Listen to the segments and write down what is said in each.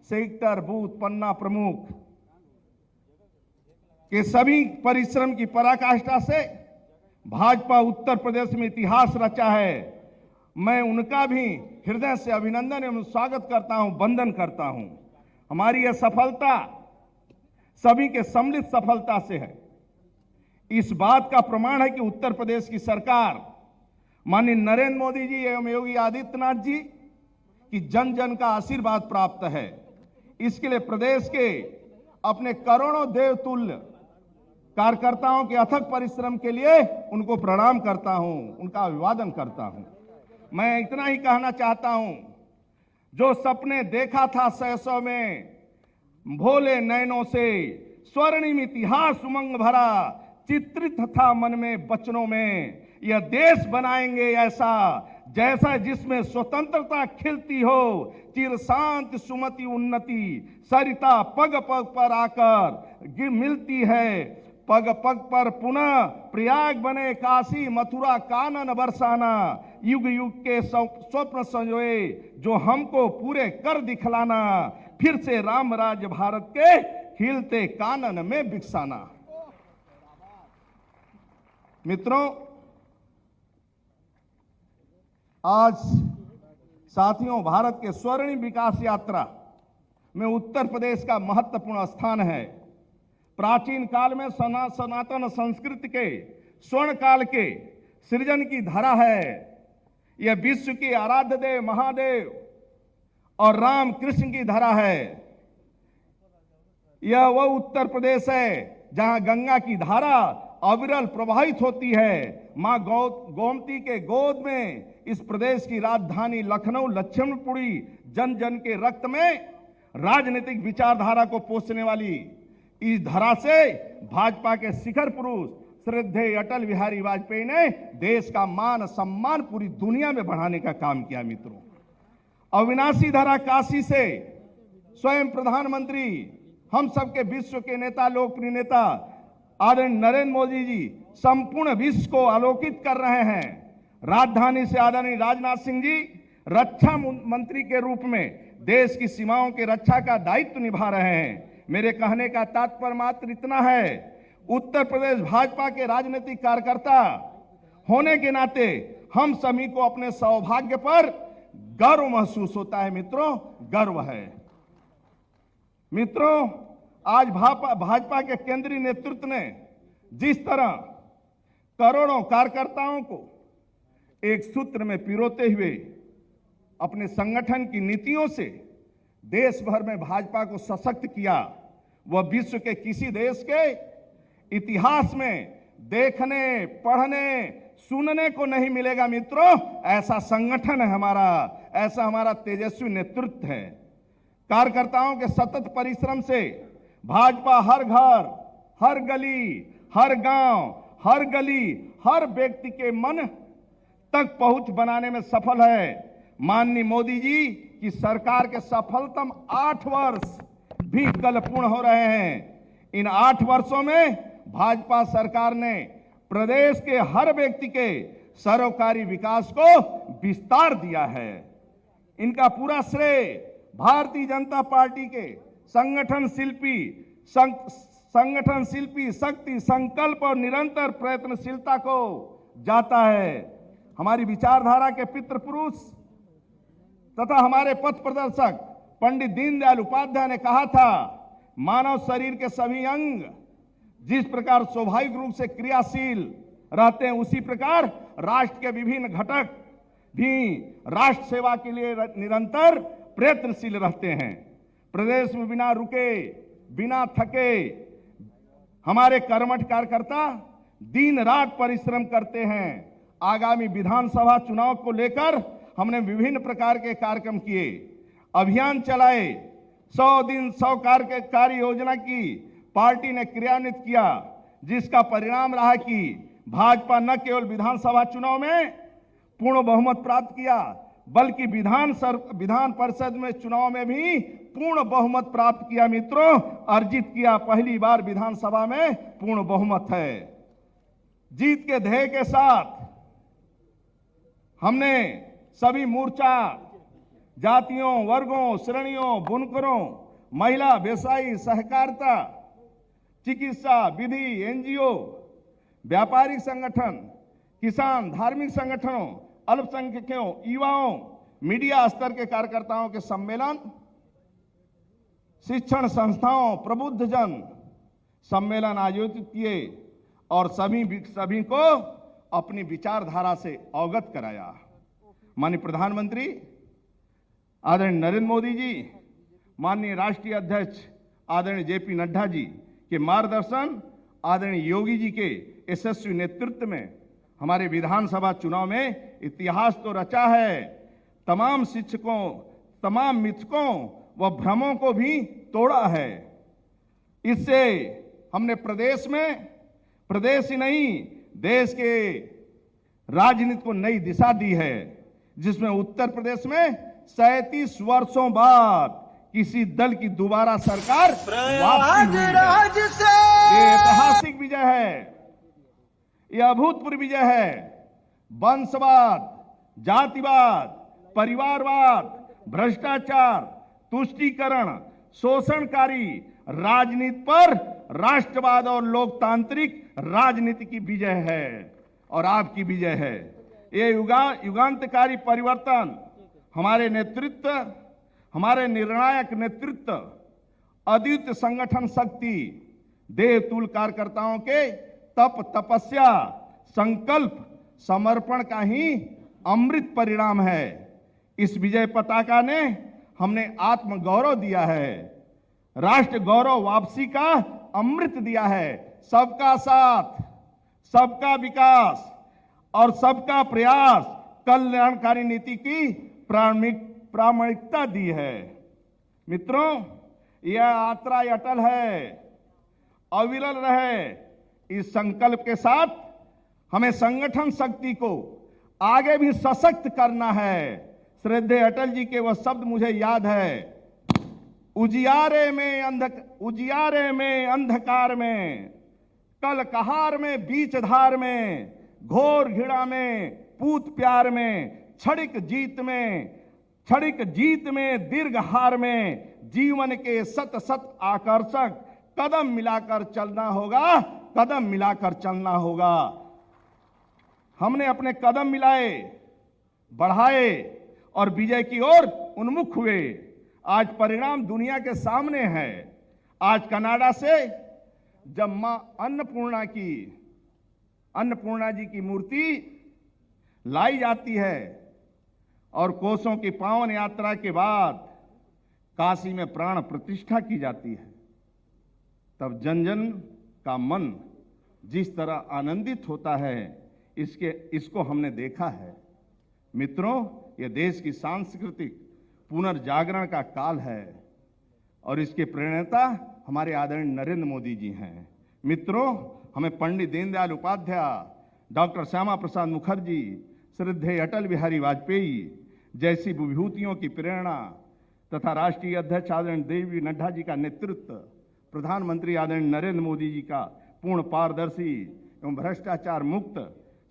Sector, booth, पन्ना प्रमुख के सभी परिश्रम की पराकाष्ठा से भाजपा उत्तर प्रदेश में इतिहास रचा है। मैं उनका भी हृदय से अभिनंदन एवं स्वागत करता हूं, वंदन करता हूं। हमारी यह सफलता सभी के सम्मिलित सफलता से है। इस बात का प्रमाण है कि उत्तर प्रदेश की सरकार माननीय नरेंद्र मोदी जी एवं योगी आदित्यनाथ जी की जन जन का आशीर्वाद प्राप्त है। इसके लिए प्रदेश के अपने करोड़ों देवतुल्य कार्यकर्ताओं के अथक परिश्रम के लिए उनको प्रणाम करता हूं, उनका अभिवादन करता हूं। मैं इतना ही कहना चाहता हूं, जो सपने देखा था सहसों में भोले नयनों से, स्वर्णिम इतिहास उमंग भरा चित्रित था मन में वचनों में। यह देश बनाएंगे ऐसा जैसा जिसमें स्वतंत्रता खिलती हो, चिर शांति सुमति उन्नति सरिता पग पग पर आकर मिलती है। पग पग पर पुनः प्रयाग बने काशी, मथुरा कानन बरसाना। युग युग के स्वप्न संजोए जो हमको पूरे कर दिखलाना। फिर से राम राज्य भारत के खिलते कानन में बिकसाना। मित्रों, आज साथियों, भारत के स्वर्णिम विकास यात्रा में उत्तर प्रदेश का महत्वपूर्ण स्थान है। प्राचीन काल में सनातन संस्कृति के स्वर्ण काल के सृजन की धरा है। यह विश्व के आराध्य देव महादेव और राम कृष्ण की धरा है। यह वह उत्तर प्रदेश है जहां गंगा की धारा अविरल प्रवाहित होती है। मां गोमती के गोद में इस प्रदेश की राजधानी लखनऊ लक्ष्मणपुरी जन जन के रक्त में राजनीतिक विचारधारा को पोषने वाली इस धरा से भाजपा के शिखर पुरुष श्रद्धेय अटल बिहारी वाजपेयी ने देश का मान सम्मान पूरी दुनिया में बढ़ाने का काम किया। मित्रों, अविनाशी धरा काशी से स्वयं प्रधानमंत्री, हम सबके विश्व के नेता, लोकप्रिय नेता आदरणीय नरेंद्र मोदी जी संपूर्ण विश्व को आलोकित कर रहे हैं। राजधानी से आदरणीय राजनाथ सिंह जी रक्षा मंत्री के रूप में देश की सीमाओं की रक्षा का दायित्व निभा रहे हैं। मेरे कहने का तात्पर्य मात्र इतना है, उत्तर प्रदेश भाजपा के राजनीतिक कार्यकर्ता होने के नाते हम सभी को अपने सौभाग्य पर गर्व महसूस होता है। मित्रों, गर्व है। मित्रों, आज भाजपा के केंद्रीय नेतृत्व ने जिस तरह करोड़ों कार्यकर्ताओं को एक सूत्र में पिरोते हुए अपने संगठन की नीतियों से देश भर में भाजपा को सशक्त किया, वह विश्व के किसी देश के इतिहास में देखने, पढ़ने, सुनने को नहीं मिलेगा। मित्रों, ऐसा संगठन है हमारा, ऐसा हमारा तेजस्वी नेतृत्व है। कार्यकर्ताओं के सतत परिश्रम से भाजपा हर घर, हर गली, हर गांव, हर गली, हर व्यक्ति के मन तक पहुंच बनाने में सफल है। माननीय मोदी जी की सरकार के सफलतम 8 वर्ष भी कल पूर्ण हो रहे हैं। इन 8 वर्षों में भाजपा सरकार ने प्रदेश के हर व्यक्ति के सरोकारी विकास को विस्तार दिया है। इनका पूरा श्रेय भारतीय जनता पार्टी के संगठन शिल्पी शक्ति, संकल्प और निरंतर प्रयत्नशीलता को जाता है। हमारी विचारधारा के पितृ पुरुष तथा हमारे पथ प्रदर्शक पंडित दीनदयाल उपाध्याय ने कहा था, मानव शरीर के सभी अंग जिस प्रकार स्वाभाविक रूप से क्रियाशील रहते हैं, उसी प्रकार राष्ट्र के विभिन्न घटक भी राष्ट्र सेवा के लिए निरंतर प्रयत्नशील रहते हैं। प्रदेश में बिना रुके, बिना थके हमारे कर्मठ कार्यकर्ता दिन रात परिश्रम करते हैं। आगामी विधानसभा चुनाव को लेकर हमने विभिन्न प्रकार के कार्यक्रम किए, अभियान चलाए। 100 दिन 100 कार्य योजना की पार्टी ने क्रियान्वित किया, जिसका परिणाम रहा कि भाजपा न केवल विधानसभा चुनाव में पूर्ण बहुमत प्राप्त किया, बल्कि विधान परिषद में चुनाव में भी पूर्ण बहुमत प्राप्त किया। मित्रों, अर्जित किया। पहली बार विधानसभा में पूर्ण बहुमत है। जीत के ध्येय के साथ हमने सभी मोर्चा जातियों, वर्गों, श्रेणियों, बुनकरों, महिला, व्यवसायी, सहकारिता, चिकित्सा, विधि, एनजीओ, व्यापारिक संगठन, किसान, धार्मिक संगठनों, अल्पसंख्यकों, युवाओं, मीडिया स्तर के कार्यकर्ताओं के सम्मेलन, शिक्षण संस्थाओं, प्रबुद्धजन सम्मेलन आयोजित किए और सभी को अपनी विचारधारा से अवगत कराया। माननीय प्रधानमंत्री आदरणीय नरेंद्र मोदी जी, माननीय राष्ट्रीय अध्यक्ष आदरणीय जेपी नड्डा जी के मार्गदर्शन, आदरणीय योगी जी के यशस्वी नेतृत्व में हमारे विधानसभा चुनाव में इतिहास तो रचा है। तमाम शिक्षकों, तमाम मिथकों व भ्रमों को भी तोड़ा है। इससे हमने प्रदेश ही नहीं देश के राजनीति को नई दिशा दी है, जिसमें उत्तर प्रदेश में 37 वर्षों बाद किसी दल की दोबारा सरकार वापसी हुई है। ये ऐतिहासिक विजय है, यह अभूतपूर्व विजय है। वंशवाद, जातिवाद, परिवारवाद, भ्रष्टाचार, तुष्टीकरण, शोषणकारी राजनीति पर राष्ट्रवाद और लोकतांत्रिक राजनीति की विजय है और आपकी विजय है। ये युगांतकारी परिवर्तन हमारे नेतृत्व, हमारे निर्णायक नेतृत्व, अद्वितीय संगठन शक्ति, देवतुल्य कार्यकर्ताओं के तप, तपस्या, संकल्प, समर्पण का ही अमृत परिणाम है। इस विजय पताका ने हमने आत्मगौरव दिया है, राष्ट्र गौरव वापसी का अमृत दिया है। सबका साथ, सबका विकास और सबका प्रयास कल्याणकारी नीति की प्रामाणिकता दी है। मित्रों, यह यात्रा अटल है, अविरल रहे। इस संकल्प के साथ हमें संगठन शक्ति को आगे भी सशक्त करना है। श्रद्धेय अटल जी के वह शब्द मुझे याद है, उजियारे में अंधकार में, कल कहार में बीच धार में, घोर घिड़ा में पूत प्यार में, क्षणिक जीत में दीर्घ हार में, जीवन के सत सत आकर्षक कदम मिलाकर चलना होगा, कदम मिलाकर चलना होगा। हमने अपने कदम मिलाए, बढ़ाए और विजय की ओर उन्मुख हुए। आज परिणाम दुनिया के सामने है। आज कनाडा से जब मां अन्नपूर्णा जी की मूर्ति लाई जाती है और कोसों की पावन यात्रा के बाद काशी में प्राण प्रतिष्ठा की जाती है, तब जन जन का मन जिस तरह आनंदित होता है, इसको हमने देखा है। मित्रों, यह देश की सांस्कृतिक पुनर्जागरण का काल है और इसके प्रणेता हमारे आदरणीय नरेंद्र मोदी जी हैं। मित्रों, हमें पंडित दीनदयाल उपाध्याय, डॉक्टर श्यामा प्रसाद मुखर्जी, श्रद्धेय अटल बिहारी वाजपेयी जैसी विभूतियों की प्रेरणा तथा राष्ट्रीय अध्यक्ष आदरणीय जेपी नड्डा जी का नेतृत्व, प्रधानमंत्री आदरणीय नरेंद्र मोदी जी का पूर्ण पारदर्शी एवं भ्रष्टाचार मुक्त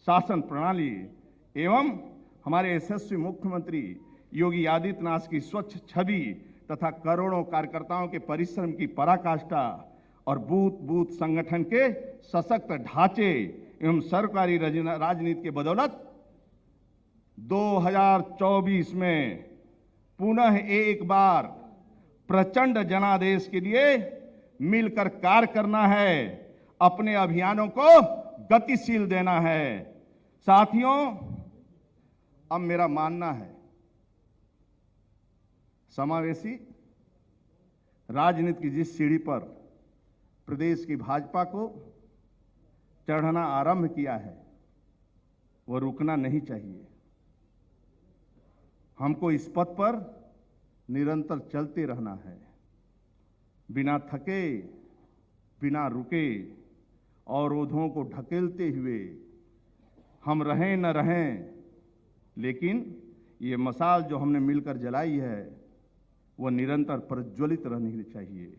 शासन प्रणाली एवं हमारे यशस्वी मुख्यमंत्री योगी आदित्यनाथ की स्वच्छ छवि तथा करोड़ों कार्यकर्ताओं के परिश्रम की पराकाष्ठा और बूथ बूथ संगठन के सशक्त ढांचे एवं सरकारी राजनीति के बदौलत 2024 में पुनः एक बार प्रचंड जनादेश के लिए मिलकर कार्य करना है, अपने अभियानों को गतिशील देना है। साथियों, अब मेरा मानना है समावेशी राजनीति की जिस सीढ़ी पर प्रदेश की भाजपा को चढ़ना आरंभ किया है, वह रुकना नहीं चाहिए। हमको इस पथ पर निरंतर चलते रहना है, बिना थके, बिना रुके, अवरोधों को ढकेलते हुए। हम रहें न रहें, लेकिन ये मशाल जो हमने मिलकर जलाई है, वह निरंतर प्रज्वलित रहनी चाहिए।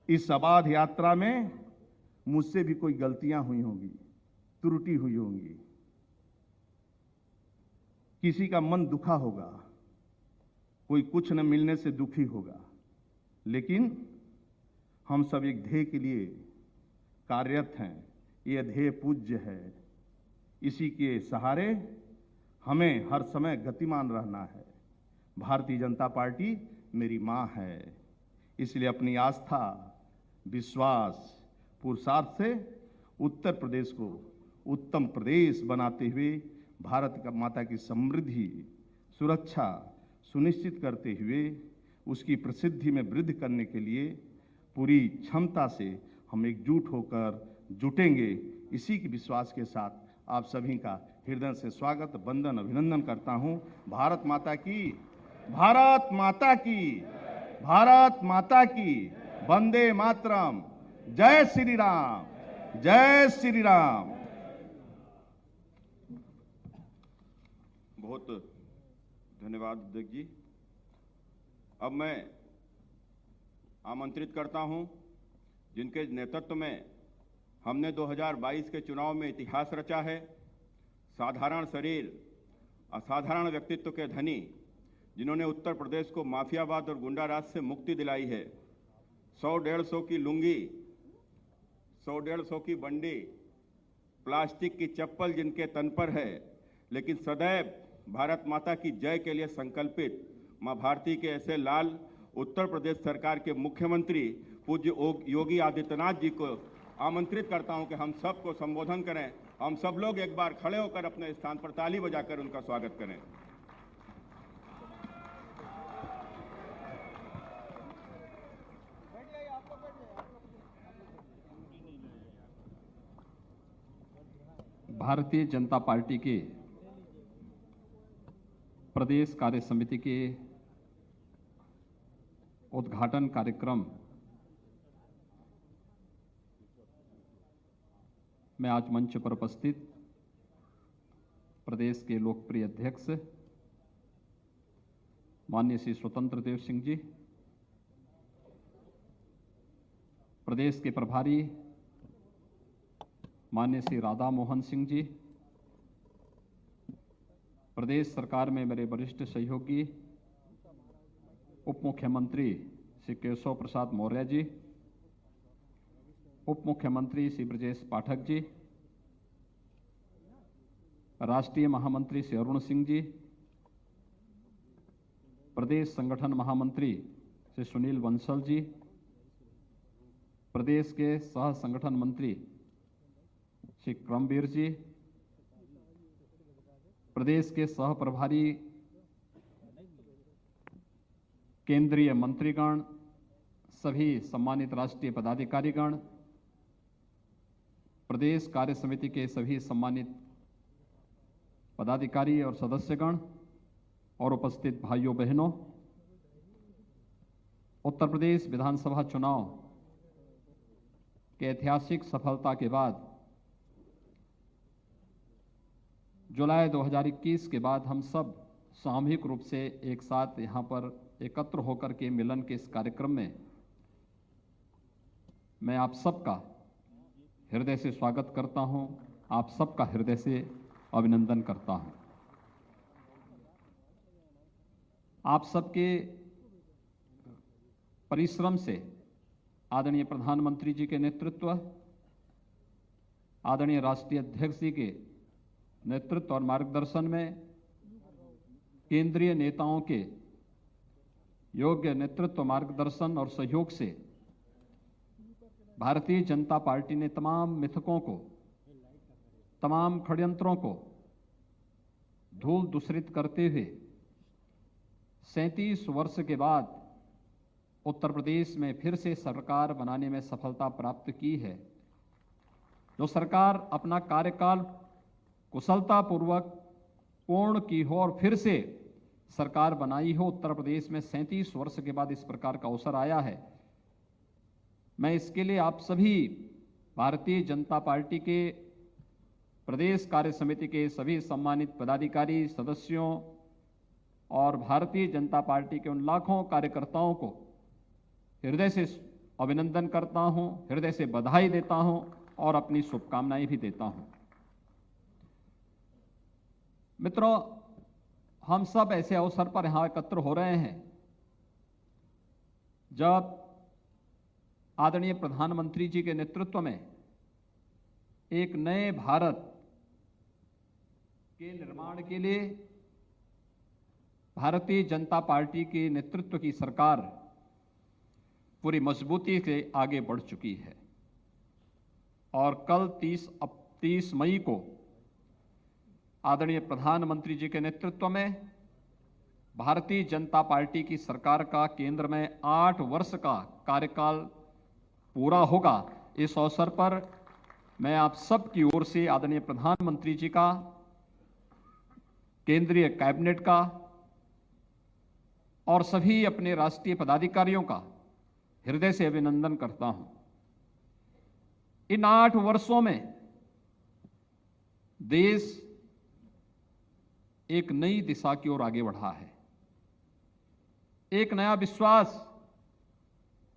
इस अबाध यात्रा में मुझसे भी कोई गलतियां हुई होंगी, त्रुटि हुई होंगी, किसी का मन दुखा होगा, कोई कुछ न मिलने से दुखी होगा, लेकिन हम सब एक ध्येय के लिए कार्यरत हैं। यह ध्येय पूज्य है। इसी के सहारे हमें हर समय गतिमान रहना है। भारतीय जनता पार्टी मेरी मां है, इसलिए अपनी आस्था, विश्वास, पुरुषार्थ से उत्तर प्रदेश को उत्तम प्रदेश बनाते हुए भारत माता की समृद्धि, सुरक्षा सुनिश्चित करते हुए उसकी प्रसिद्धि में वृद्धि करने के लिए पूरी क्षमता से हम एकजुट होकर जुटेंगे। इसी के विश्वास के साथ आप सभी का हृदय से स्वागत, वंदन, अभिनंदन करता हूं। भारत माता की, भारत माता की, भारत माता की, वंदे मातरम। जय श्री राम, जय श्री राम। बहुत धन्यवाद अध्यक्ष जी। अब मैं आमंत्रित करता हूं जिनके नेतृत्व में हमने 2022 के चुनाव में इतिहास रचा है। साधारण शरीर, असाधारण व्यक्तित्व के धनी, जिन्होंने उत्तर प्रदेश को माफियावाद और गुंडाराज से मुक्ति दिलाई है। 100-150 की लुंगी, 100-150 की बंडी, प्लास्टिक की चप्पल जिनके तन पर है, लेकिन सदैव भारत माता की जय के लिए संकल्पित मां भारती के ऐसे लाल उत्तर प्रदेश सरकार के मुख्यमंत्री पूज्य योगी आदित्यनाथ जी को आमंत्रित करता हूं कि हम सबको संबोधन करें। हम सब लोग एक बार खड़े होकर अपने स्थान पर ताली बजाकर उनका स्वागत करें। भारतीय जनता पार्टी के प्रदेश कार्य समिति के उद्घाटन कार्यक्रम में आज मंच पर उपस्थित प्रदेश के लोकप्रिय अध्यक्ष माननीय श्री स्वतंत्र देव सिंह जी, प्रदेश के प्रभारी माननीय श्री राधा मोहन सिंह जी, प्रदेश सरकार में मेरे वरिष्ठ सहयोगी उप मुख्यमंत्री श्री केशव प्रसाद मौर्य जी, उप मुख्यमंत्री श्री ब्रजेश पाठक जी, राष्ट्रीय महामंत्री श्री अरुण सिंह जी, प्रदेश संगठन महामंत्री श्री सुनील बंसल जी, प्रदेश के सह संगठन मंत्री श्री क्रमवीर जी, प्रदेश के सह प्रभारी केंद्रीय मंत्रीगण, सभी सम्मानित राष्ट्रीय पदाधिकारीगण, प्रदेश कार्य समिति के सभी सम्मानित पदाधिकारी और सदस्यगण और उपस्थित भाइयों बहनों, उत्तर प्रदेश विधानसभा चुनाव के ऐतिहासिक सफलता के बाद जुलाई 2021 के बाद हम सब सामूहिक रूप से एक साथ यहाँ पर एकत्र होकर के मिलन के इस कार्यक्रम में मैं आप सबका हृदय से स्वागत करता हूँ, आप सबका हृदय से अभिनंदन करता हूँ। आप सबके परिश्रम से आदरणीय प्रधानमंत्री जी के नेतृत्व, आदरणीय राष्ट्रीय अध्यक्ष जी के नेतृत्व और मार्गदर्शन में, केंद्रीय नेताओं के योग्य नेतृत्व, मार्गदर्शन और सहयोग से भारतीय जनता पार्टी ने तमाम मिथकों को, तमाम षड्यंत्रों को धूल दूषरित करते हुए 37 वर्ष के बाद उत्तर प्रदेश में फिर से सरकार बनाने में सफलता प्राप्त की है। जो सरकार अपना कार्यकाल कुशलतापूर्वक पूर्ण की हो और फिर से सरकार बनाई हो, उत्तर प्रदेश में 37 वर्ष के बाद इस प्रकार का अवसर आया है। मैं इसके लिए आप सभी भारतीय जनता पार्टी के प्रदेश कार्य समिति के सभी सम्मानित पदाधिकारी, सदस्यों और भारतीय जनता पार्टी के उन लाखों कार्यकर्ताओं को हृदय से अभिनंदन करता हूं, हृदय से बधाई देता हूं और अपनी शुभकामनाएं भी देता हूं। मित्रों, हम सब ऐसे अवसर पर यहां एकत्र हो रहे हैं जब आदरणीय प्रधानमंत्री जी के नेतृत्व में एक नए भारत के निर्माण के लिए भारतीय जनता पार्टी के नेतृत्व की सरकार पूरी मजबूती से आगे बढ़ चुकी है और कल 30 मई को आदरणीय प्रधानमंत्री जी के नेतृत्व में भारतीय जनता पार्टी की सरकार का केंद्र में 8 वर्ष का कार्यकाल पूरा होगा। इस अवसर पर मैं आप सब की ओर से आदरणीय प्रधानमंत्री जी का, केंद्रीय कैबिनेट का और सभी अपने राष्ट्रीय पदाधिकारियों का हृदय से अभिनंदन करता हूं। इन 8 वर्षों में देश एक नई दिशा की ओर आगे बढ़ा है। एक नया विश्वास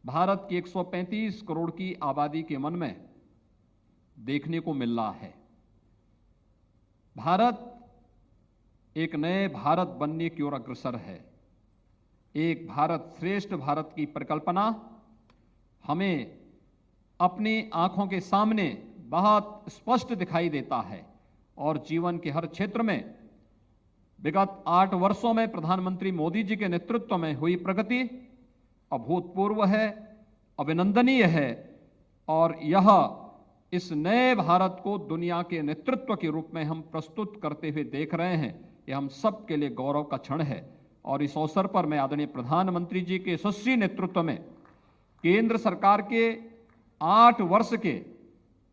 भारत की 135 करोड़ की आबादी के मन में देखने को मिल रहा है। भारत एक नए भारत बनने की ओर अग्रसर है। एक भारत श्रेष्ठ भारत की परिकल्पना हमें अपनी आंखों के सामने बहुत स्पष्ट दिखाई देता है और जीवन के हर क्षेत्र में विगत 8 वर्षों में प्रधानमंत्री मोदी जी के नेतृत्व में हुई प्रगति अभूतपूर्व है, अभिनंदनीय है और यह इस नए भारत को दुनिया के नेतृत्व के रूप में हम प्रस्तुत करते हुए देख रहे हैं। यह हम सब के लिए गौरव का क्षण है और इस अवसर पर मैं आदरणीय प्रधानमंत्री जी के यशस्वी नेतृत्व में केंद्र सरकार के 8 वर्ष के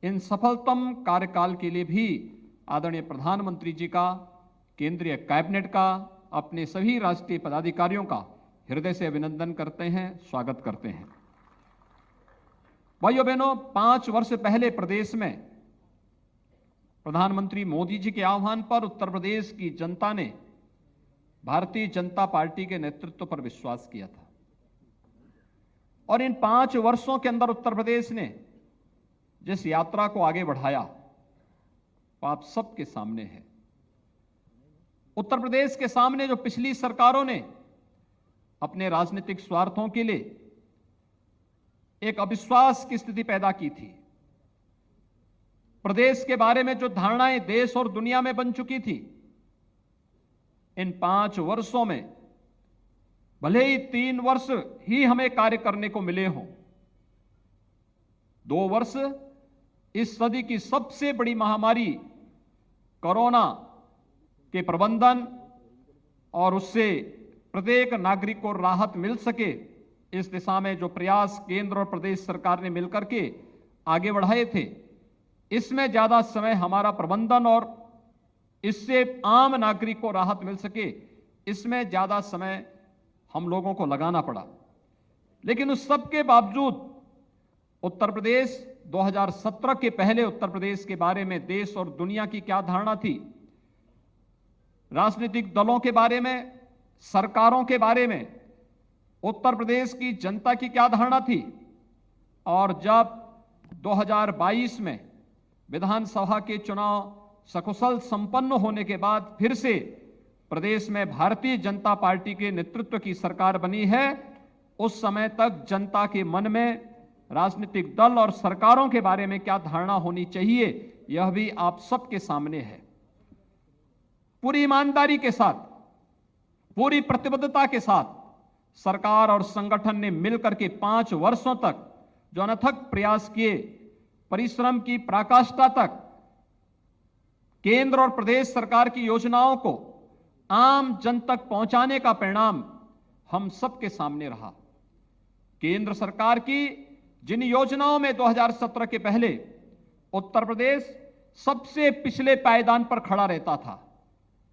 इन सफलतम कार्यकाल के लिए भी आदरणीय प्रधानमंत्री जी का, केंद्रीय कैबिनेट का, अपने सभी राष्ट्रीय पदाधिकारियों का हृदय से अभिनंदन करते हैं, स्वागत करते हैं। भाइयों बहनों, 5 वर्ष पहले प्रदेश में प्रधानमंत्री मोदी जी के आह्वान पर उत्तर प्रदेश की जनता ने भारतीय जनता पार्टी के नेतृत्व पर विश्वास किया था और इन 5 वर्षों के अंदर उत्तर प्रदेश ने जिस यात्रा को आगे बढ़ाया वो आप सबके सामने है। उत्तर प्रदेश के सामने जो पिछली सरकारों ने अपने राजनीतिक स्वार्थों के लिए एक अविश्वास की स्थिति पैदा की थी, प्रदेश के बारे में जो धारणाएं देश और दुनिया में बन चुकी थी, इन 5 वर्षों में भले ही 3 वर्ष ही हमें कार्य करने को मिले हों, 2 वर्ष इस सदी की सबसे बड़ी महामारी कोरोना के प्रबंधन और उससे प्रत्येक नागरिक को राहत मिल सके, इस दिशा में जो प्रयास केंद्र और प्रदेश सरकार ने मिलकर के आगे बढ़ाए थे, इसमें ज्यादा समय हमारा प्रबंधन और इससे आम नागरिक को राहत मिल सके, इसमें ज्यादा समय हम लोगों को लगाना पड़ा। लेकिन उस सब के बावजूद उत्तर प्रदेश 2017 के पहले उत्तर प्रदेश के बारे में देश और दुनिया की क्या धारणा थी, राजनीतिक दलों के बारे में, सरकारों के बारे में, उत्तर प्रदेश की जनता की क्या धारणा थी, और जब 2022 में विधानसभा के चुनाव सकुशल संपन्न होने के बाद फिर से प्रदेश में भारतीय जनता पार्टी के नेतृत्व की सरकार बनी है, उस समय तक जनता के मन में राजनीतिक दल और सरकारों के बारे में क्या धारणा होनी चाहिए, यह भी आप सबके सामने है। पूरी ईमानदारी के साथ, पूरी प्रतिबद्धता के साथ सरकार और संगठन ने मिलकर के 5 वर्षों तक जो अनथक प्रयास किए, परिश्रम की पराकाष्ठा तक केंद्र और प्रदेश सरकार की योजनाओं को आम जन तक पहुंचाने का परिणाम हम सबके सामने रहा। केंद्र सरकार की जिन योजनाओं में 2017 के पहले उत्तर प्रदेश सबसे पिछले पायदान पर खड़ा रहता था,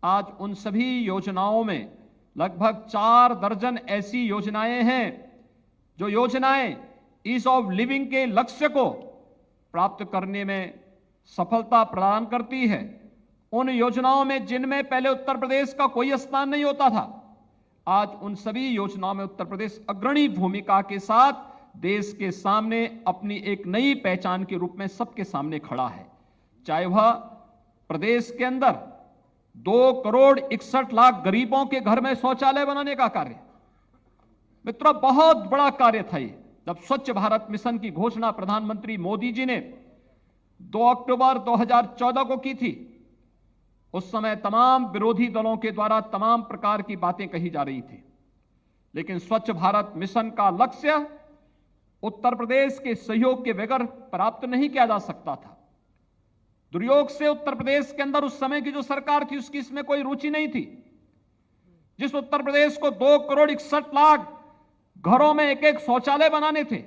आज उन सभी योजनाओं में लगभग 4 दर्जन ऐसी योजनाएं हैं जो योजनाएं ईज ऑफ लिविंग के लक्ष्य को प्राप्त करने में सफलता प्रदान करती है। उन योजनाओं में जिनमें पहले उत्तर प्रदेश का कोई स्थान नहीं होता था, आज उन सभी योजनाओं में उत्तर प्रदेश अग्रणी भूमिका के साथ देश के सामने अपनी एक नई पहचान के रूप में सबके सामने खड़ा है। चाहे वह प्रदेश के अंदर 2,61,00,000 गरीबों के घर में शौचालय बनाने का कार्य। मित्रों, बहुत बड़ा कार्य था ये। जब स्वच्छ भारत मिशन की घोषणा प्रधानमंत्री मोदी जी ने 2 अक्टूबर 2014 को की थी, उस समय तमाम विरोधी दलों के द्वारा तमाम प्रकार की बातें कही जा रही थी, लेकिन स्वच्छ भारत मिशन का लक्ष्य उत्तर प्रदेश के सहयोग के बगैर प्राप्त नहीं किया जा सकता था। दुर्योग से उत्तर प्रदेश के अंदर उस समय की जो सरकार थी उसकी इसमें कोई रुचि नहीं थी। जिस उत्तर प्रदेश को 2,61,00,000 घरों में एक एक शौचालय बनाने थे,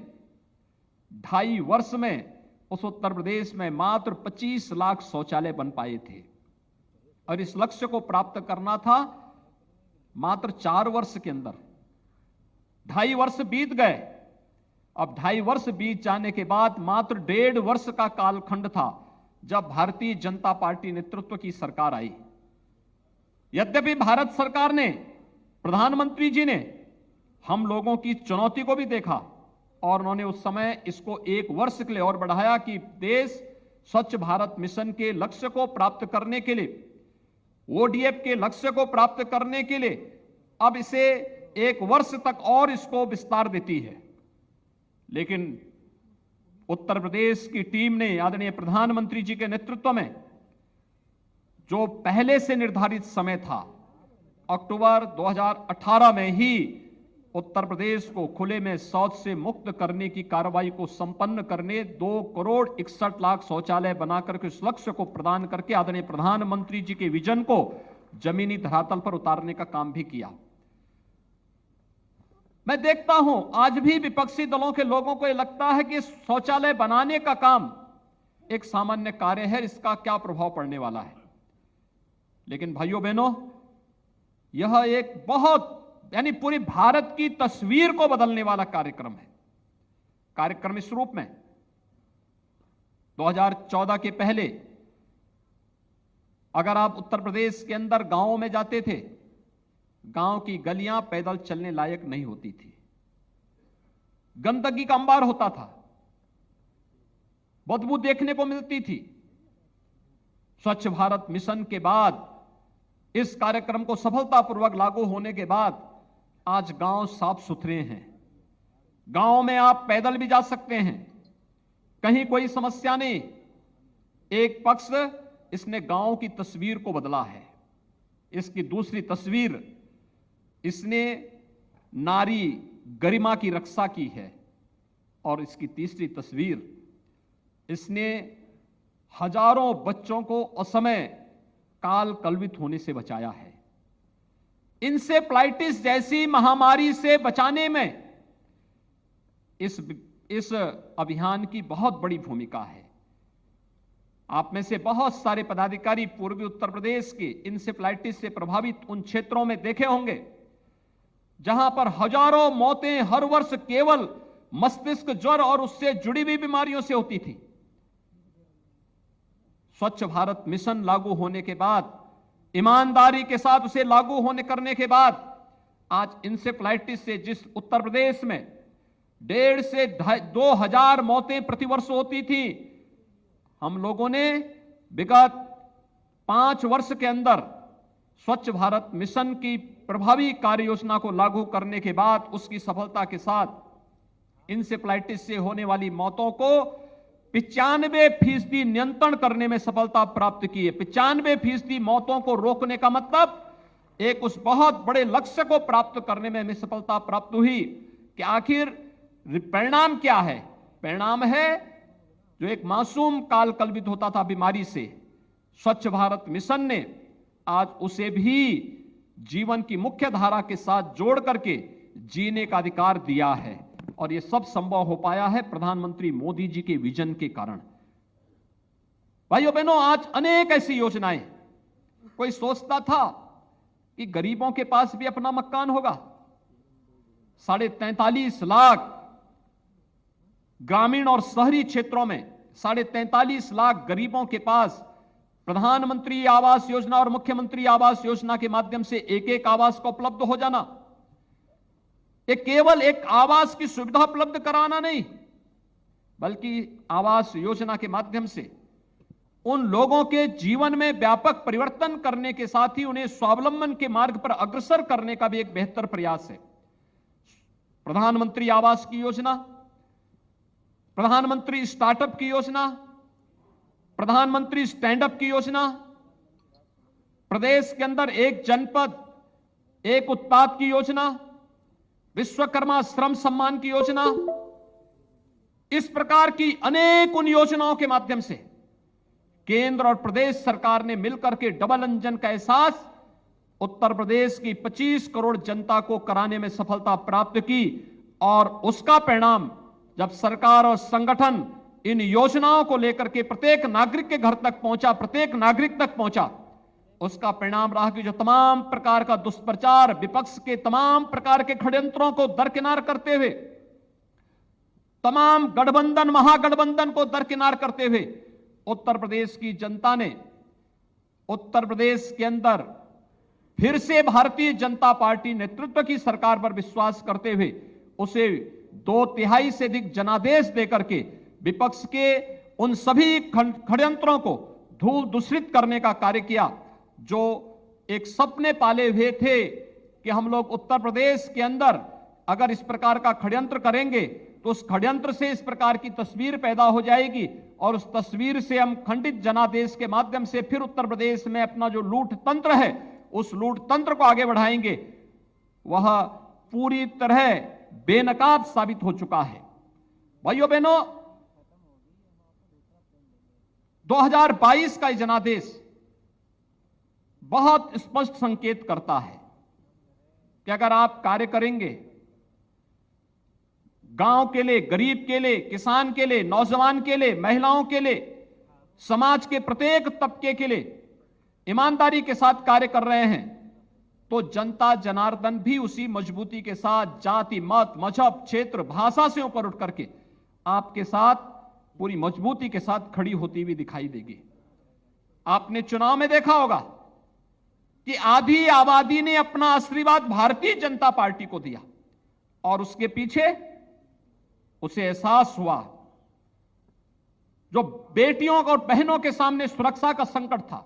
2.5 वर्ष में उस उत्तर प्रदेश में मात्र 25 लाख शौचालय बन पाए थे। और इस लक्ष्य को प्राप्त करना था मात्र 4 वर्ष के अंदर। 2.5 वर्ष बीत गए। अब 2.5 वर्ष बीत जाने के बाद मात्र 1.5 वर्ष का कालखंड था जब भारतीय जनता पार्टी नेतृत्व की सरकार आई। यद्यपि भारत सरकार ने, प्रधानमंत्री जी ने हम लोगों की चुनौती को भी देखा और उन्होंने उस समय इसको 1 वर्ष के लिए और बढ़ाया कि देश स्वच्छ भारत मिशन के लक्ष्य को प्राप्त करने के लिए, ओडीएफ के लक्ष्य को प्राप्त करने के लिए अब इसे 1 वर्ष तक और इसको विस्तार देती है। लेकिन उत्तर प्रदेश की टीम ने आदरणीय प्रधानमंत्री जी के नेतृत्व में जो पहले से निर्धारित समय था, अक्टूबर 2018 में ही उत्तर प्रदेश को खुले में शौच से मुक्त करने की कार्रवाई को संपन्न करने 2,61,00,000 शौचालय बनाकर के उस लक्ष्य को प्रदान करके आदरणीय प्रधानमंत्री जी के विजन को जमीनी धरातल पर उतारने का काम भी किया। मैं देखता हूं आज भी विपक्षी दलों के लोगों को यह लगता है कि शौचालय बनाने का काम एक सामान्य कार्य है, इसका क्या प्रभाव पड़ने वाला है। लेकिन भाइयों बहनों, यह एक बहुत यानी पूरी भारत की तस्वीर को बदलने वाला कार्यक्रम है। कार्यक्रम इस रूप में 2014 के पहले अगर आप उत्तर प्रदेश के अंदर गांवों में जाते थे, गांव की गलियां पैदल चलने लायक नहीं होती थी, गंदगी का अंबार होता था, बदबू देखने को मिलती थी। स्वच्छ भारत मिशन के बाद, इस कार्यक्रम को सफलतापूर्वक लागू होने के बाद आज गांव साफ सुथरे हैं। गांव में आप पैदल भी जा सकते हैं, कहीं कोई समस्या नहीं। एक पक्ष इसने गांव की तस्वीर को बदला है, इसकी दूसरी तस्वीर इसने नारी गरिमा की रक्षा की है, और इसकी तीसरी तस्वीर इसने हजारों बच्चों को असमय काल कलवित होने से बचाया है। इंसेफ्लाइटिस जैसी महामारी से बचाने में इस अभियान की बहुत बड़ी भूमिका है। आप में से बहुत सारे पदाधिकारी पूर्वी उत्तर प्रदेश के इंसेफ्लाइटिस से प्रभावित उन क्षेत्रों में देखे होंगे जहां पर हजारों मौतें हर वर्ष केवल मस्तिष्क ज्वर और उससे जुड़ी हुई बीमारियों से होती थी। स्वच्छ भारत मिशन लागू होने के बाद, ईमानदारी के साथ उसे लागू होने करने के बाद, आज इंसेफ्लाइटिस से जिस उत्तर प्रदेश में 1,500 से 2,000 मौतें प्रतिवर्ष होती थी, हम लोगों ने विगत 5 वर्ष के अंदर स्वच्छ भारत मिशन की प्रभावी कार्य योजना को लागू करने के बाद उसकी सफलता के साथ इंसेफ्लाइटिस से होने वाली मौतों को 95% नियंत्रण करने में सफलता प्राप्त की है। 95% मौतों को रोकने का मतलब एक उस बहुत बड़े लक्ष्य को प्राप्त करने में हमें सफलता प्राप्त हुई कि आखिर परिणाम क्या है? परिणाम है जो एक मासूम काल कलवित होता था बीमारी से, स्वच्छ भारत मिशन ने आज उसे भी जीवन की मुख्य धारा के साथ जोड़ करके जीने का अधिकार दिया है, और यह सब संभव हो पाया है प्रधानमंत्री मोदी जी के विजन के कारण। भाइयों बहनों, आज अनेक ऐसी योजनाएं, कोई सोचता था कि गरीबों के पास भी अपना मकान होगा। 43.5 लाख ग्रामीण और शहरी क्षेत्रों में 43.5 लाख गरीबों के पास प्रधानमंत्री आवास योजना और मुख्यमंत्री आवास योजना के माध्यम से एक एक आवास को उपलब्ध हो जाना। ये केवल एक आवास की सुविधा उपलब्ध कराना नहीं, बल्कि आवास योजना के माध्यम से उन लोगों के जीवन में व्यापक परिवर्तन करने के साथ ही उन्हें स्वावलंबन के मार्ग पर अग्रसर करने का भी एक बेहतर प्रयास है। प्रधानमंत्री आवास की योजना, प्रधानमंत्री स्टार्टअप की योजना, प्रधानमंत्री स्टैंड अप की योजना, प्रदेश के अंदर एक जनपद एक उत्पाद की योजना, विश्वकर्मा श्रम सम्मान की योजना, इस प्रकार की अनेक उन योजनाओं के माध्यम से केंद्र और प्रदेश सरकार ने मिलकर के डबल इंजन का एहसास उत्तर प्रदेश की 25 करोड़ जनता को कराने में सफलता प्राप्त की। और उसका परिणाम जब सरकार और संगठन इन योजनाओं को लेकर के प्रत्येक नागरिक के घर तक पहुंचा, प्रत्येक नागरिक तक पहुंचा, उसका परिणाम रहा कि जो तमाम प्रकार का दुष्प्रचार, विपक्ष के तमाम प्रकार के षड्यंत्रों को दरकिनार करते हुए, तमाम गठबंधन महागठबंधन को दरकिनार करते हुए उत्तर प्रदेश की जनता ने उत्तर प्रदेश के अंदर फिर से भारतीय जनता पार्टी नेतृत्व की सरकार पर विश्वास करते हुए उसे 2/3 से अधिक जनादेश देकर के विपक्ष के उन सभी षड्यंत्रों को धूल दूषित करने का कार्य किया। जो एक सपने पाले हुए थे कि हम लोग उत्तर प्रदेश के अंदर अगर इस प्रकार का षड्यंत्र करेंगे तो उस षड्यंत्र से इस प्रकार की तस्वीर पैदा हो जाएगी और उस तस्वीर से हम खंडित जनादेश के माध्यम से फिर उत्तर प्रदेश में अपना जो लूट तंत्र है उस लूट तंत्र को आगे बढ़ाएंगे, वह पूरी तरह बेनकाब साबित हो चुका है। भाइयों बहनों, 2022 का जनादेश बहुत स्पष्ट संकेत करता है कि अगर आप कार्य करेंगे गांव के लिए, गरीब के लिए, किसान के लिए, नौजवान के लिए, महिलाओं के लिए, समाज के प्रत्येक तबके के लिए ईमानदारी के साथ कार्य कर रहे हैं, तो जनता जनार्दन भी उसी मजबूती के साथ जाति, मत, मजहब, क्षेत्र, भाषा से ऊपर उठ करके आपके साथ पूरी मजबूती के साथ खड़ी होती हुई दिखाई देगी। आपने चुनाव में देखा होगा कि आधी आबादी ने अपना आशीर्वाद भारतीय जनता पार्टी को दिया और उसके पीछे उसे एहसास हुआ जो बेटियों और बहनों के सामने सुरक्षा का संकट था,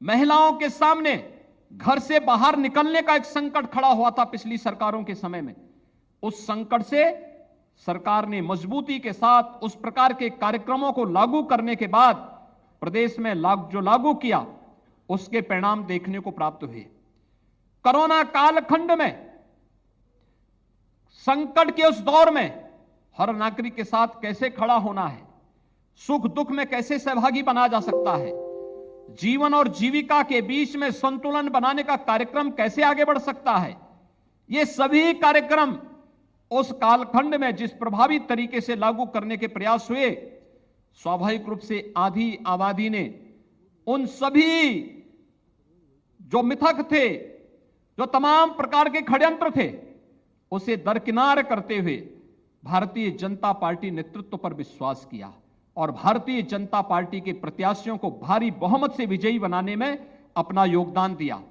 महिलाओं के सामने घर से बाहर निकलने का एक संकट खड़ा हुआ था पिछली सरकारों के समय में, उस संकट से सरकार ने मजबूती के साथ उस प्रकार के कार्यक्रमों को लागू करने के बाद प्रदेश में जो लागू किया उसके परिणाम देखने को प्राप्त हुए। कोरोना कालखंड में, संकट के उस दौर में हर नागरिक के साथ कैसे खड़ा होना है, सुख दुख में कैसे सहभागी बना जा सकता है, जीवन और जीविका के बीच में संतुलन बनाने का कार्यक्रम कैसे आगे बढ़ सकता है, ये सभी कार्यक्रम उस कालखंड में जिस प्रभावी तरीके से लागू करने के प्रयास हुए, स्वाभाविक रूप से आधी आबादी ने उन सभी जो मिथक थे, जो तमाम प्रकार के षड्यंत्र थे, उसे दरकिनार करते हुए भारतीय जनता पार्टी नेतृत्व पर विश्वास किया और भारतीय जनता पार्टी के प्रत्याशियों को भारी बहुमत से विजयी बनाने में अपना योगदान दिया।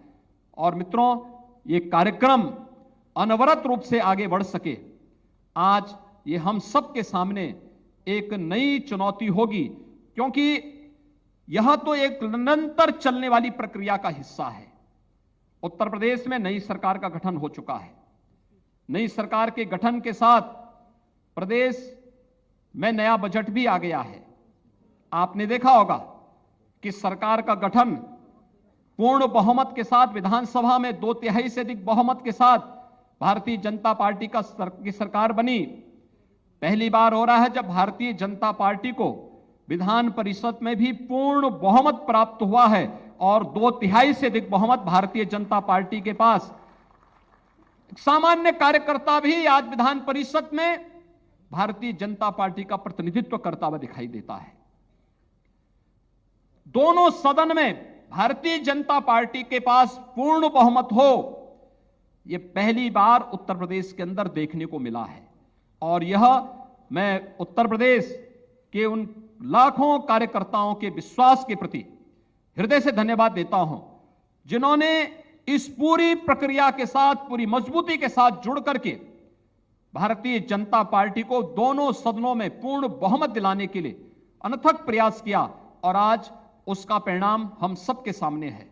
और मित्रों, ये कार्यक्रम अनवरत रूप से आगे बढ़ सके, आज ये हम सब के सामने एक नई चुनौती होगी, क्योंकि यह तो एक निरंतर चलने वाली प्रक्रिया का हिस्सा है। उत्तर प्रदेश में नई सरकार का गठन हो चुका है। नई सरकार के गठन के साथ प्रदेश में नया बजट भी आ गया है। आपने देखा होगा कि सरकार का गठन पूर्ण बहुमत के साथ विधानसभा में 2/3 से अधिक बहुमत के साथ भारतीय जनता पार्टी की सरकार बनी। पहली बार हो रहा है जब भारतीय जनता पार्टी को विधान परिषद में भी पूर्ण बहुमत प्राप्त हुआ है और 2/3 से अधिक बहुमत भारतीय जनता पार्टी के पास। सामान्य कार्यकर्ता भी आज विधान परिषद में भारतीय जनता पार्टी का प्रतिनिधित्व करता हुआ दिखाई देता है। दोनों सदन में भारतीय जनता पार्टी के पास पूर्ण बहुमत हो, यह पहली बार उत्तर प्रदेश के अंदर देखने को मिला है। और यह मैं उत्तर प्रदेश के उन लाखों कार्यकर्ताओं के विश्वास के प्रति हृदय से धन्यवाद देता हूं, जिन्होंने इस पूरी प्रक्रिया के साथ पूरी मजबूती के साथ जुड़ करके भारतीय जनता पार्टी को दोनों सदनों में पूर्ण बहुमत दिलाने के लिए अनथक प्रयास किया और आज उसका परिणाम हम सबके सामने है।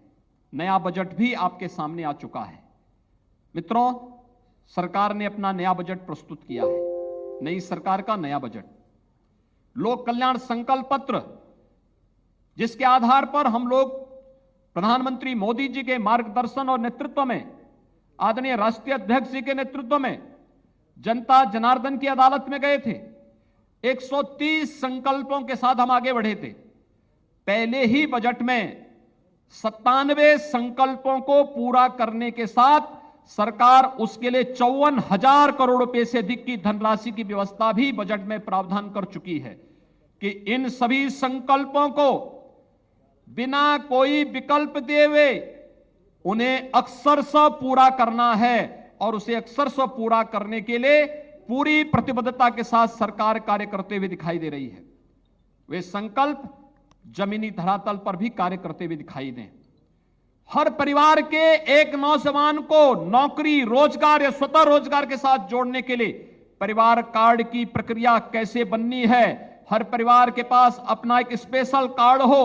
नया बजट भी आपके सामने आ चुका है। मित्रों, सरकार ने अपना नया बजट प्रस्तुत किया है। नई सरकार का नया बजट, लोक कल्याण संकल्प पत्र, जिसके आधार पर हम लोग प्रधानमंत्री मोदी जी के मार्गदर्शन और नेतृत्व में, आदरणीय राष्ट्रीय अध्यक्ष जी के नेतृत्व में जनता जनार्दन की अदालत में गए थे। 130 संकल्पों के साथ हम आगे बढ़े थे। पहले ही बजट में 97 संकल्पों को पूरा करने के साथ सरकार उसके लिए 54,000 करोड़ रुपए से अधिक की धनराशि की व्यवस्था भी बजट में प्रावधान कर चुकी है कि इन सभी संकल्पों को बिना कोई विकल्प दिए हुए उन्हें अक्षरशः पूरा करना है और उसे अक्षरशः पूरा करने के लिए पूरी प्रतिबद्धता के साथ सरकार कार्य करते हुए दिखाई दे रही है। वे संकल्प जमीनी धरातल पर भी कार्य करते हुए दिखाई दें। हर परिवार के एक नौजवान को नौकरी, रोजगार या स्वतः रोजगार के साथ जोड़ने के लिए परिवार कार्ड की प्रक्रिया कैसे बननी है। हर परिवार के पास अपना एक स्पेशल कार्ड हो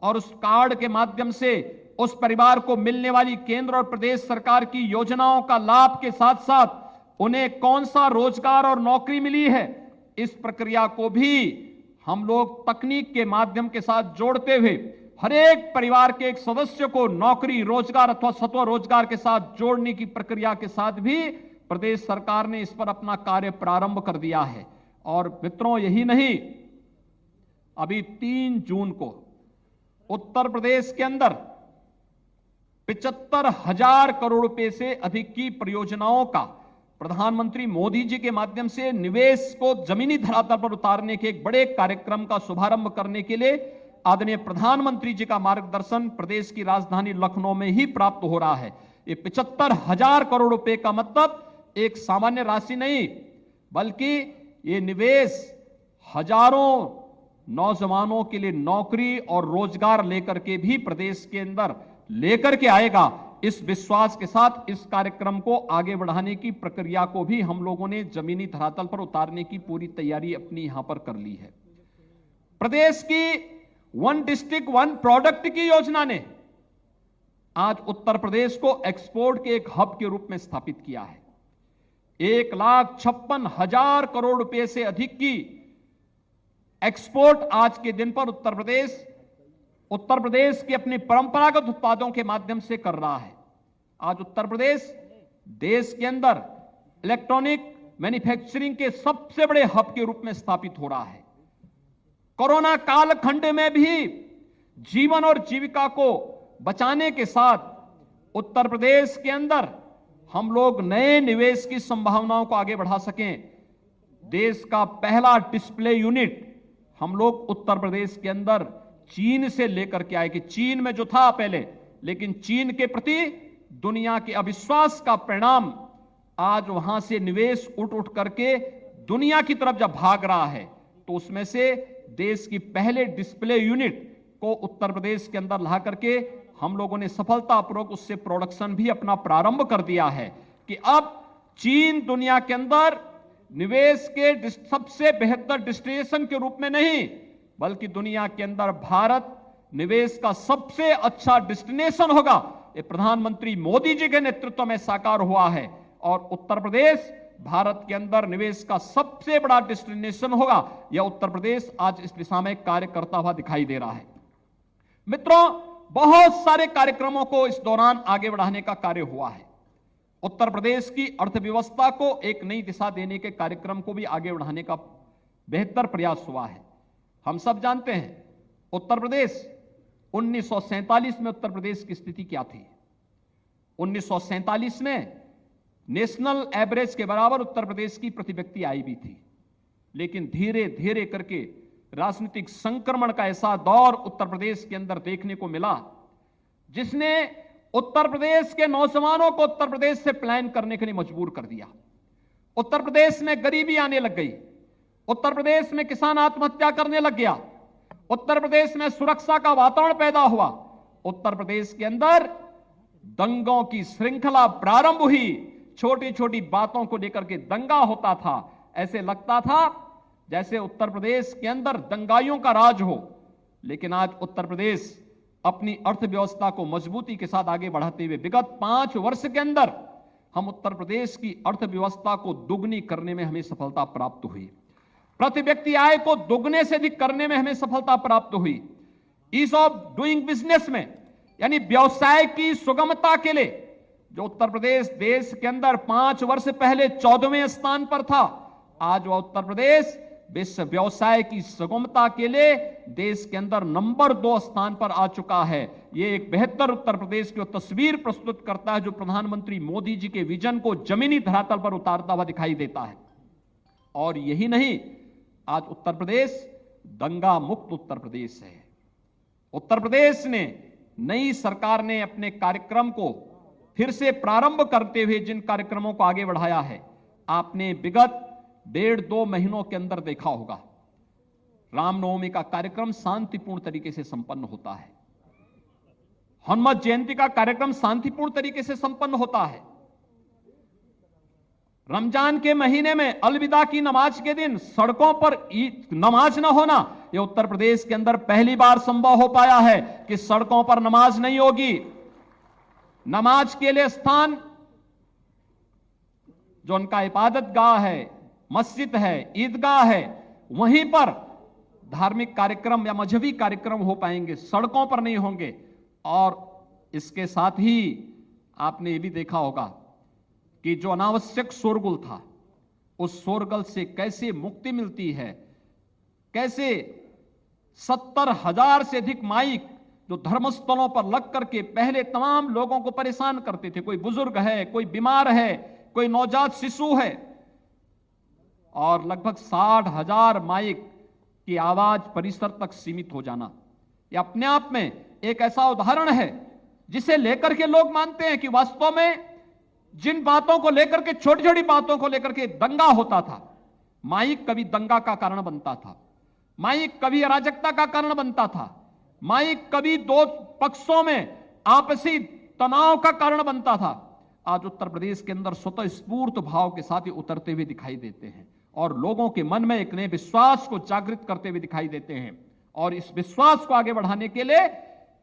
और उस कार्ड के माध्यम से उस परिवार को मिलने वाली केंद्र और प्रदेश सरकार की योजनाओं का लाभ के साथ साथ उन्हें कौन सा रोजगार और नौकरी मिली है, इस प्रक्रिया को भी हम लोग तकनीक के माध्यम के साथ जोड़ते हुए हर एक परिवार के एक सदस्य को नौकरी, रोजगार अथवा स्वतः रोजगार के साथ जोड़ने की प्रक्रिया के साथ भी प्रदेश सरकार ने इस पर अपना कार्य प्रारंभ कर दिया है। और मित्रों, यही नहीं, अभी 3 जून को उत्तर प्रदेश के अंदर 75,000 करोड़ रुपए से अधिक की परियोजनाओं का प्रधानमंत्री मोदी जी के माध्यम से निवेश को जमीनी धरातल पर उतारने के एक बड़े कार्यक्रम का शुभारंभ करने के लिए आदरणीय प्रधानमंत्री जी का मार्गदर्शन प्रदेश की राजधानी लखनऊ में ही प्राप्त हो रहा है। ये 75,000 करोड़ रुपए का मतलब एक सामान्य राशि नहीं, बल्कि ये निवेश हजारों नौजवानों के लिए नौकरी और रोजगार लेकर के भी प्रदेश के अंदर लेकर के आएगा। इस विश्वास के साथ इस कार्यक्रम को आगे बढ़ाने की प्रक्रिया को भी हम लोगों ने जमीनी धरातल पर उतारने की पूरी तैयारी अपनी यहां पर कर ली है। प्रदेश की 1 डिस्ट्रिक्ट 1 प्रोडक्ट की योजना ने आज उत्तर प्रदेश को एक्सपोर्ट के एक हब के रूप में स्थापित किया है। 1,56,000 करोड़ रुपए से अधिक की एक्सपोर्ट आज के दिन पर उत्तर प्रदेश की अपनी परंपरागत उत्पादों के माध्यम से कर रहा है। आज उत्तर प्रदेश देश के अंदर इलेक्ट्रॉनिक मैन्युफैक्चरिंग के सबसे बड़े हब के रूप में स्थापित हो रहा है। कोरोना कालखंड में भी जीवन और जीविका को बचाने के साथ उत्तर प्रदेश के अंदर हम लोग नए निवेश की संभावनाओं को आगे बढ़ा सकें। देश का पहला डिस्प्ले यूनिट हम लोग उत्तर प्रदेश के अंदर चीन से लेकर के आए कि चीन में जो था पहले, लेकिन चीन के प्रति दुनिया के अविश्वास का परिणाम आज वहां से निवेश उठ करके दुनिया की तरफ जब भाग रहा है, तो उसमें से देश की पहले डिस्प्ले यूनिट को उत्तर प्रदेश के अंदर ला करके हम लोगों ने सफलतापूर्वक उससे प्रोडक्शन भी अपना प्रारंभ कर दिया है कि अब चीन दुनिया के अंदर निवेश के सबसे बेहतर डेस्टिनेशन के रूप में नहीं, बल्कि दुनिया के अंदर भारत निवेश का सबसे अच्छा डेस्टिनेशन होगा। ये प्रधानमंत्री मोदी जी के नेतृत्व में साकार हुआ है और उत्तर प्रदेश भारत के अंदर निवेश का सबसे बड़ा डेस्टिनेशन होगा। यह उत्तर प्रदेश आज इस दिशा में कार्य करता हुआ दिखाई दे रहा है। मित्रों, बहुत सारे कार्यक्रमों को इस दौरान आगे बढ़ाने का कार्य हुआ है। उत्तर प्रदेश की अर्थव्यवस्था को एक नई दिशा देने के कार्यक्रम को भी आगे बढ़ाने का बेहतर प्रयास हुआ है। हम सब जानते हैं उत्तर प्रदेश 1947 में उत्तर प्रदेश की स्थिति क्या थी। 1947 में नेशनल एवरेज के बराबर उत्तर प्रदेश की प्रति व्यक्ति आय भी थी, लेकिन धीरे धीरे करके राजनीतिक संक्रमण का ऐसा दौर उत्तर प्रदेश के अंदर देखने को मिला जिसने उत्तर प्रदेश के नौजवानों को उत्तर प्रदेश से पलायन करने के लिए मजबूर कर दिया। उत्तर प्रदेश में गरीबी आने लग गई, उत्तर प्रदेश में किसान आत्महत्या करने लग गया, उत्तर प्रदेश में सुरक्षा का वातावरण पैदा हुआ, उत्तर प्रदेश के अंदर दंगों की श्रृंखला प्रारंभ हुई। छोटी छोटी बातों को लेकर के दंगा होता था, ऐसे लगता था जैसे उत्तर प्रदेश के अंदर दंगाइयों का राज हो। लेकिन आज उत्तर प्रदेश अपनी अर्थव्यवस्था को मजबूती के साथ आगे बढ़ाते हुए विगत 5 वर्ष के अंदर हम उत्तर प्रदेश की अर्थव्यवस्था को दुगनी करने में हमें सफलता प्राप्त हुई। प्रति व्यक्ति आय को दुगने से अधिक करने में हमें सफलता प्राप्त हुई। ईज ऑफ डूइंग बिजनेस में, यानी व्यवसाय की सुगमता के लिए, जो उत्तर प्रदेश देश के अंदर 5 वर्ष पहले 14वें स्थान पर था, आज वह उत्तर प्रदेश विश्व व्यवसाय की सुगमता के लिए देश के अंदर नंबर 2 स्थान पर आ चुका है। यह एक बेहतर उत्तर प्रदेश की तस्वीर प्रस्तुत करता है, जो प्रधानमंत्री मोदी जी के विजन को जमीनी धरातल पर उतारता हुआ दिखाई देता है। और यही नहीं, आज उत्तर प्रदेश दंगा मुक्त उत्तर प्रदेश है। उत्तर प्रदेश ने, नई सरकार ने अपने कार्यक्रम को फिर से प्रारंभ करते हुए जिन कार्यक्रमों को आगे बढ़ाया है, आपने विगत 1.5-2 महीनों के अंदर देखा होगा। रामनवमी का कार्यक्रम शांतिपूर्ण तरीके से संपन्न होता है। हनुमत जयंती का कार्यक्रम शांतिपूर्ण तरीके से संपन्न होता है। रमजान के महीने में अलविदा की नमाज के दिन सड़कों पर नमाज न होना, यह उत्तर प्रदेश के अंदर पहली बार संभव हो पाया है कि सड़कों पर नमाज नहीं होगी। नमाज के लिए स्थान, जो उनका इबादत गाह है, मस्जिद है, ईदगाह है, वहीं पर धार्मिक कार्यक्रम या मजहबी कार्यक्रम हो पाएंगे, सड़कों पर नहीं होंगे। और इसके साथ ही आपने ये भी देखा होगा कि जो अनावश्यक शोरगुल था, उस शोरगुल से कैसे मुक्ति मिलती है, कैसे 70,000 से अधिक माइक जो धर्मस्थलों पर लग करके पहले तमाम लोगों को परेशान करते थे, कोई बुजुर्ग है, कोई बीमार है, कोई नवजात शिशु है, और लगभग 60,000 माइक की आवाज परिसर तक सीमित हो जाना, यह अपने आप में एक ऐसा उदाहरण है जिसे लेकर के लोग मानते हैं कि वास्तव में जिन बातों को लेकर के, छोटी छोटी बातों को लेकर के दंगा होता था, माइक कभी दंगा का कारण बनता था, माइक कभी अराजकता का कारण बनता था, माइक कभी 2 पक्षों में आपसी तनाव का कारण बनता था। आज उत्तर प्रदेश के अंदर स्वतःस्फूर्त भाव के साथ ही उतरते हुए दिखाई देते हैं और लोगों के मन में एक नए विश्वास को जागृत करते हुए दिखाई देते हैं। और इस विश्वास को आगे बढ़ाने के लिए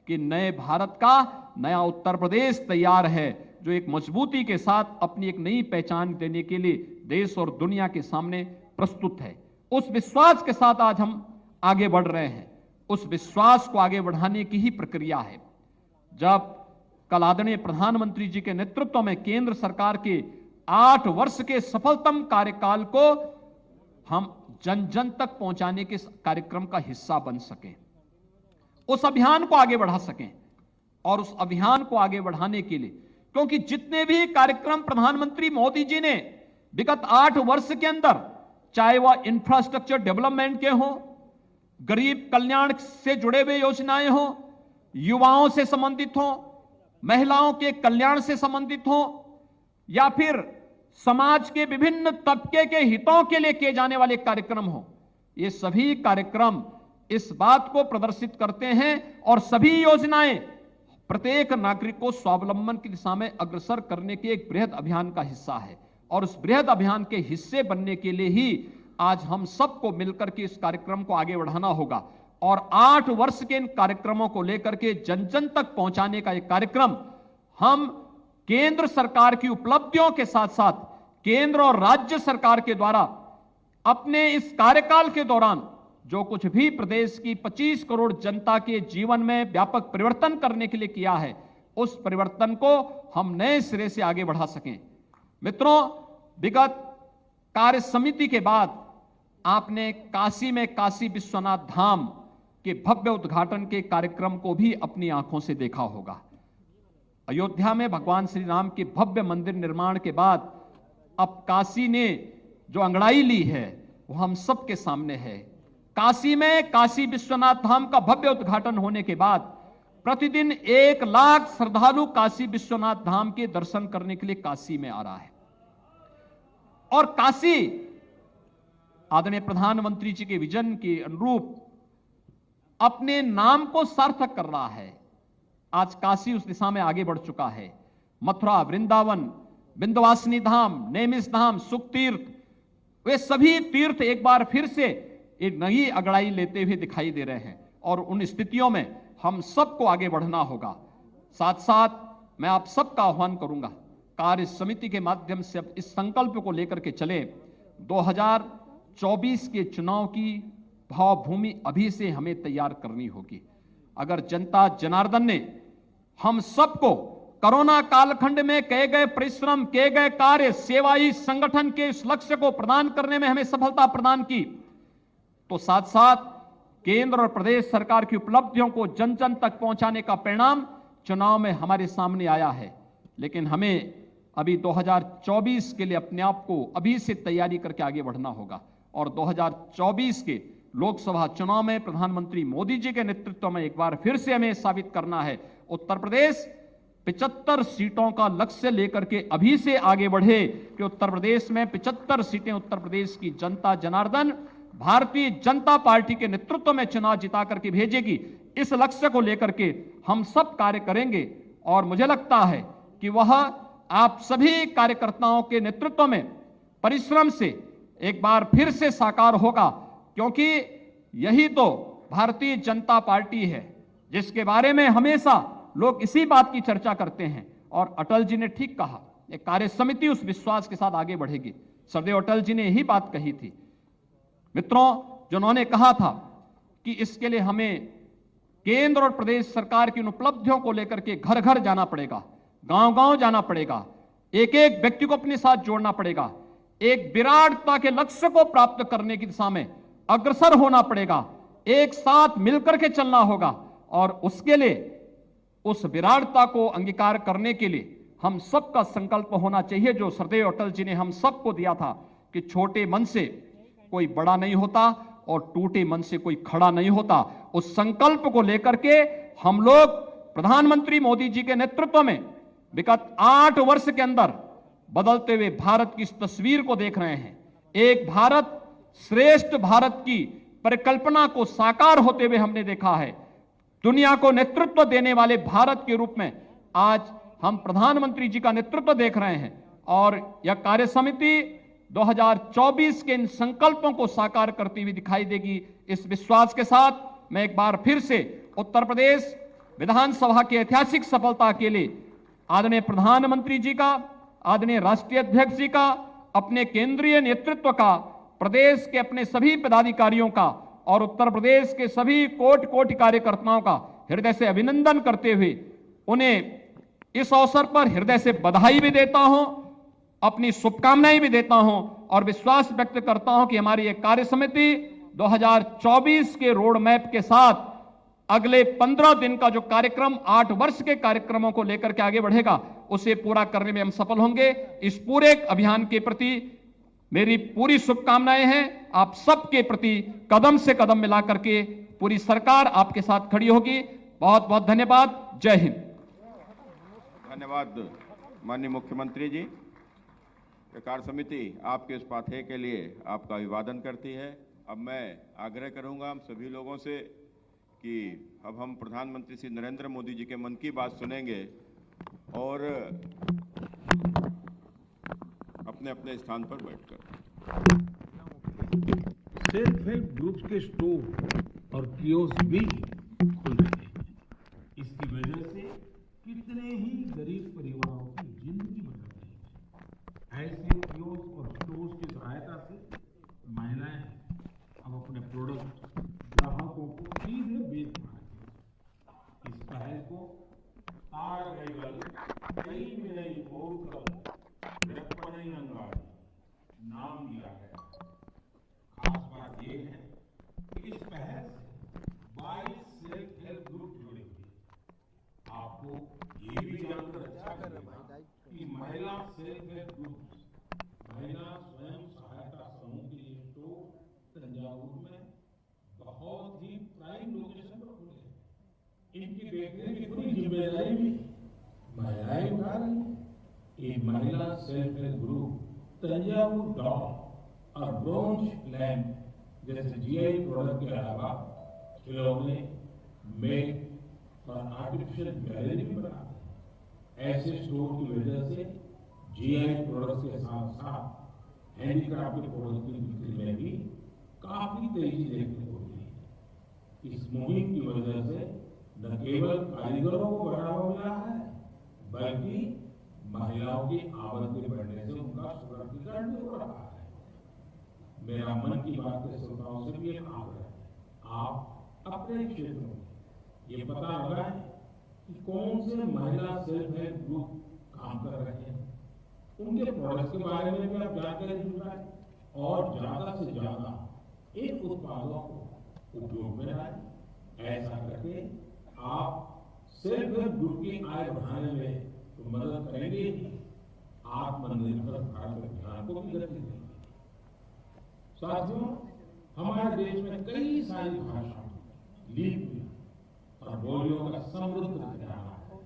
कि नए भारत का नया उत्तर प्रदेश तैयार है, जो एक मजबूती के साथ अपनी एक नई पहचान देने के लिए देश और दुनिया के सामने प्रस्तुत है। उस विश्वास के साथ आज हम आगे बढ़ रहे हैं। उस विश्वास को आगे बढ़ाने की ही प्रक्रिया है। जब कल आदरणीय प्रधानमंत्री जी के नेतृत्व में केंद्र सरकार के 8 वर्ष के सफलतम कार्यकाल को हम जन जन तक पहुंचाने के कार्यक्रम का हिस्सा बन सकें, उस अभियान को आगे बढ़ा सकें, और उस अभियान को आगे बढ़ाने के लिए, क्योंकि जितने भी कार्यक्रम प्रधानमंत्री मोदी जी ने विगत 8 वर्ष के अंदर, चाहे वह इंफ्रास्ट्रक्चर डेवलपमेंट के हों, गरीब कल्याण से जुड़े हुए योजनाएं हों, युवाओं से संबंधित हों, महिलाओं के कल्याण से संबंधित हों, या फिर समाज के विभिन्न तबके के हितों के लिए किए जाने वाले कार्यक्रम हों, ये सभी कार्यक्रम इस बात को प्रदर्शित करते हैं और सभी योजनाएं प्रत्येक नागरिक को स्वावलंबन की दिशा में अग्रसर करने के एक बृहद अभियान का हिस्सा है। और उस बृहद अभियान के हिस्से बनने के लिए ही आज हम सबको मिलकर के इस कार्यक्रम को आगे बढ़ाना होगा। और 8 वर्ष के इन कार्यक्रमों को लेकर के जन जन तक पहुंचाने का एक कार्यक्रम हम केंद्र सरकार की उपलब्धियों के साथ साथ केंद्र और राज्य सरकार के द्वारा अपने इस कार्यकाल के दौरान जो कुछ भी प्रदेश की 25 करोड़ जनता के जीवन में व्यापक परिवर्तन करने के लिए किया है, उस परिवर्तन को हम नए सिरे से आगे बढ़ा सकें। मित्रों, विगत कार्य समिति के बाद आपने काशी में काशी विश्वनाथ धाम के भव्य उद्घाटन के कार्यक्रम को भी अपनी आंखों से देखा होगा। अयोध्या में भगवान श्री राम के भव्य मंदिर निर्माण के बाद अब काशी ने जो अंगड़ाई ली है वो हम सबके सामने है। काशी में काशी विश्वनाथ धाम का भव्य उद्घाटन होने के बाद प्रतिदिन 1 लाख श्रद्धालु काशी विश्वनाथ धाम के दर्शन करने के लिए काशी में आ रहा है। और काशी आदरणीय प्रधानमंत्री जी के विजन के अनुरूप अपने नाम को सार्थक कर रहा है। आज काशी उस दिशा में आगे बढ़ चुका है। मथुरा, वृंदावन, विंध्यवासिनी धाम, नेमिष धाम, सुख तीर्थ, वे सभी तीर्थ एक बार फिर से एक नई अगड़ाई लेते हुए दिखाई दे रहे हैं। और उन स्थितियों में हम सबको आगे बढ़ना होगा। साथ साथ मैं आप सबका आह्वान करूंगा, कार्य समिति के माध्यम से अब इस संकल्प को लेकर के चले। 2024 के चुनाव की भावभूमि अभी से हमें तैयार करनी होगी। अगर जनता जनार्दन ने हम सबको कोरोना कालखंड में किए गए परिश्रम, किए गए कार्य, सेवाई संगठन के इस लक्ष्य को प्रदान करने में हमें सफलता प्रदान की, तो साथ साथ केंद्र और प्रदेश सरकार की उपलब्धियों को जन जन तक पहुंचाने का परिणाम चुनाव में हमारे सामने आया है। लेकिन हमें अभी 2024 के लिए अपने आप को अभी से तैयारी करके आगे बढ़ना होगा और 2024 के लोकसभा चुनाव में प्रधानमंत्री मोदी जी के नेतृत्व में एक बार फिर से हमें साबित करना है, उत्तर प्रदेश 75 सीटों का लक्ष्य लेकर के अभी से आगे बढ़े कि उत्तर प्रदेश में 75 सीटें उत्तर प्रदेश की जनता जनार्दन भारतीय जनता पार्टी के नेतृत्व में चुनाव जिता करके भेजेगी। इस लक्ष्य को लेकर के हम सब कार्य करेंगे और मुझे लगता है कि वह आप सभी कार्यकर्ताओं के नेतृत्व में परिश्रम से एक बार फिर से साकार होगा, क्योंकि यही तो भारतीय जनता पार्टी है जिसके बारे में हमेशा लोग इसी बात की चर्चा करते हैं। और अटल जी ने ठीक कहा, एक कार्य समिति उस विश्वास के साथ आगे बढ़ेगी। सदैव अटल जी ने यही बात कही थी। मित्रों, जिन्होंने कहा था कि इसके लिए हमें केंद्र और प्रदेश सरकार की उन उपलब्धियों को लेकर के घर घर जाना पड़ेगा, गांव-गांव जाना पड़ेगा, एक एक व्यक्ति को अपने साथ जोड़ना पड़ेगा, एक विराटता के लक्ष्य को प्राप्त करने की दिशा में अग्रसर होना पड़ेगा, एक साथ मिलकर के चलना होगा। और उसके लिए, उस विराटता को अंगीकार करने के लिए हम सबका संकल्प होना चाहिए, जो सदैव अटल जी ने हम सबको दिया था कि छोटे मन से कोई बड़ा नहीं होता और टूटे मन से कोई खड़ा नहीं होता। उस संकल्प को लेकर के हम लोग प्रधानमंत्री मोदी जी के नेतृत्व में विगत 8 वर्ष के अंदर बदलते हुए भारत की इस तस्वीर को देख रहे हैं। एक भारत श्रेष्ठ भारत की परिकल्पना को साकार होते हुए हमने देखा है। दुनिया को नेतृत्व देने वाले भारत के रूप में आज हम प्रधानमंत्री जी का नेतृत्व देख रहे हैं और यह कार्य समिति 2024 के इन संकल्पों को साकार करती हुई दिखाई देगी। इस विश्वास के साथ मैं एक बार फिर से उत्तर प्रदेश विधानसभा की ऐतिहासिक सफलता के लिए आदरणीय प्रधानमंत्री जी का, आदरणीय राष्ट्रीय अध्यक्ष जी का, अपने केंद्रीय नेतृत्व का, प्रदेश के अपने सभी पदाधिकारियों का और उत्तर प्रदेश के सभी कोटि कोटि कार्यकर्ताओं का हृदय से अभिनंदन करते हुए उन्हें इस अवसर पर हृदय से बधाई भी देता हूं, अपनी शुभकामनाएं भी देता हूं और विश्वास व्यक्त करता हूं कि हमारी एक कार्य समिति 2024 के रोड मैप के साथ अगले 15 दिन का जो कार्यक्रम 8 वर्ष के कार्यक्रमों को लेकर के आगे बढ़ेगा, उसे पूरा करने में हम सफल होंगे। इस पूरे अभियान के प्रति मेरी पूरी शुभकामनाएं हैं। आप सबके प्रति कदम से कदम मिला करके पूरी सरकार आपके साथ खड़ी होगी। बहुत बहुत धन्यवाद। जय हिंद। धन्यवाद माननीय मुख्यमंत्री जी। कार्य समिति आपके इस पाथेय के लिए आपका अभिवादन करती है। अब मैं आग्रह करूंगा हम सभी लोगों से कि अब हम प्रधानमंत्री श्री नरेंद्र मोदी जी के मन की बात सुनेंगे और अपने अपने स्थान पर बैठकर। सेल्फ हेल्प ग्रुप्स के स्टोर और कियोस्क भी खुल रहे हैं। इसकी वजह से कितने ही गरीब परिवारों की जिंदगी बदल रही है। ऐसे कियोस्क और स्टोर्स की सहायता से महिलाएं अब अपने प्रोडक्ट ग्राहकों को सीधे बेच पा रही हैं। इस पहल को नाम दिया गया। खास बात यह है कि इस पहल से 22 सेल्फ हेल्प ग्रुप जुड़े हुए। आपको ये भी जानकर अच्छा लगेगा कि महिला सेल्फ हेल्प ग्रुप, महिला स्वयं सहायता समूह के ये स्टोर तंजावुर में बहुत ही प्राइम लोकेशन पर खुले हैं। इनकी देखने की पूरी जिम्मेदारी भी महिलाएं उठा रही हैं। ये महिला सेल्फ हेल्प ग्रुप तंजावुर गांव और ब्रोंज लैंड जैसे जीआई प्रोडक्ट के अलावा खिलौने, मेक और आर्टिफिशियल गैलरी भी बनाते हैं। ऐसे स्टोर की वजह से जीआई प्रोडक्ट के साथ साथ हैंडीक्राफ्ट के प्रोडक्ट की बिक्री में भी काफी तेजी देखने को मिली है। इस इस मुहिम की वजह से न केवल कारीगरों को बढ़ावा मिला है, बल्कि महिलाओं की आमदनी बढ़ने से उनका सशक्तिकरण भी हो रहा है। मेरा मन की बात के श्रोताओं से भी एक आग्रह है, आप अपने क्षेत्र में ये पता लगाएं कि कौन से महिला सेल्फ हेल्प ग्रुप काम कर रहे हैं, उनके प्रोडक्ट्स के बारे में भी आप जानकारी जुटाएं और ज्यादा से ज्यादा इन उत्पादों को उपयोग में लाएं। ऐसा करके आप सेल्फ हेल्प ग्रुप की आय बढ़ाने में तो मदद करेंगे ही, आत्मनिर्भर भारत अभियान को भी गति देंगे। साथियों, हमारे देश में कई सारी भाषाएं, लिपियां और बोलियों का समृद्ध खजाना है।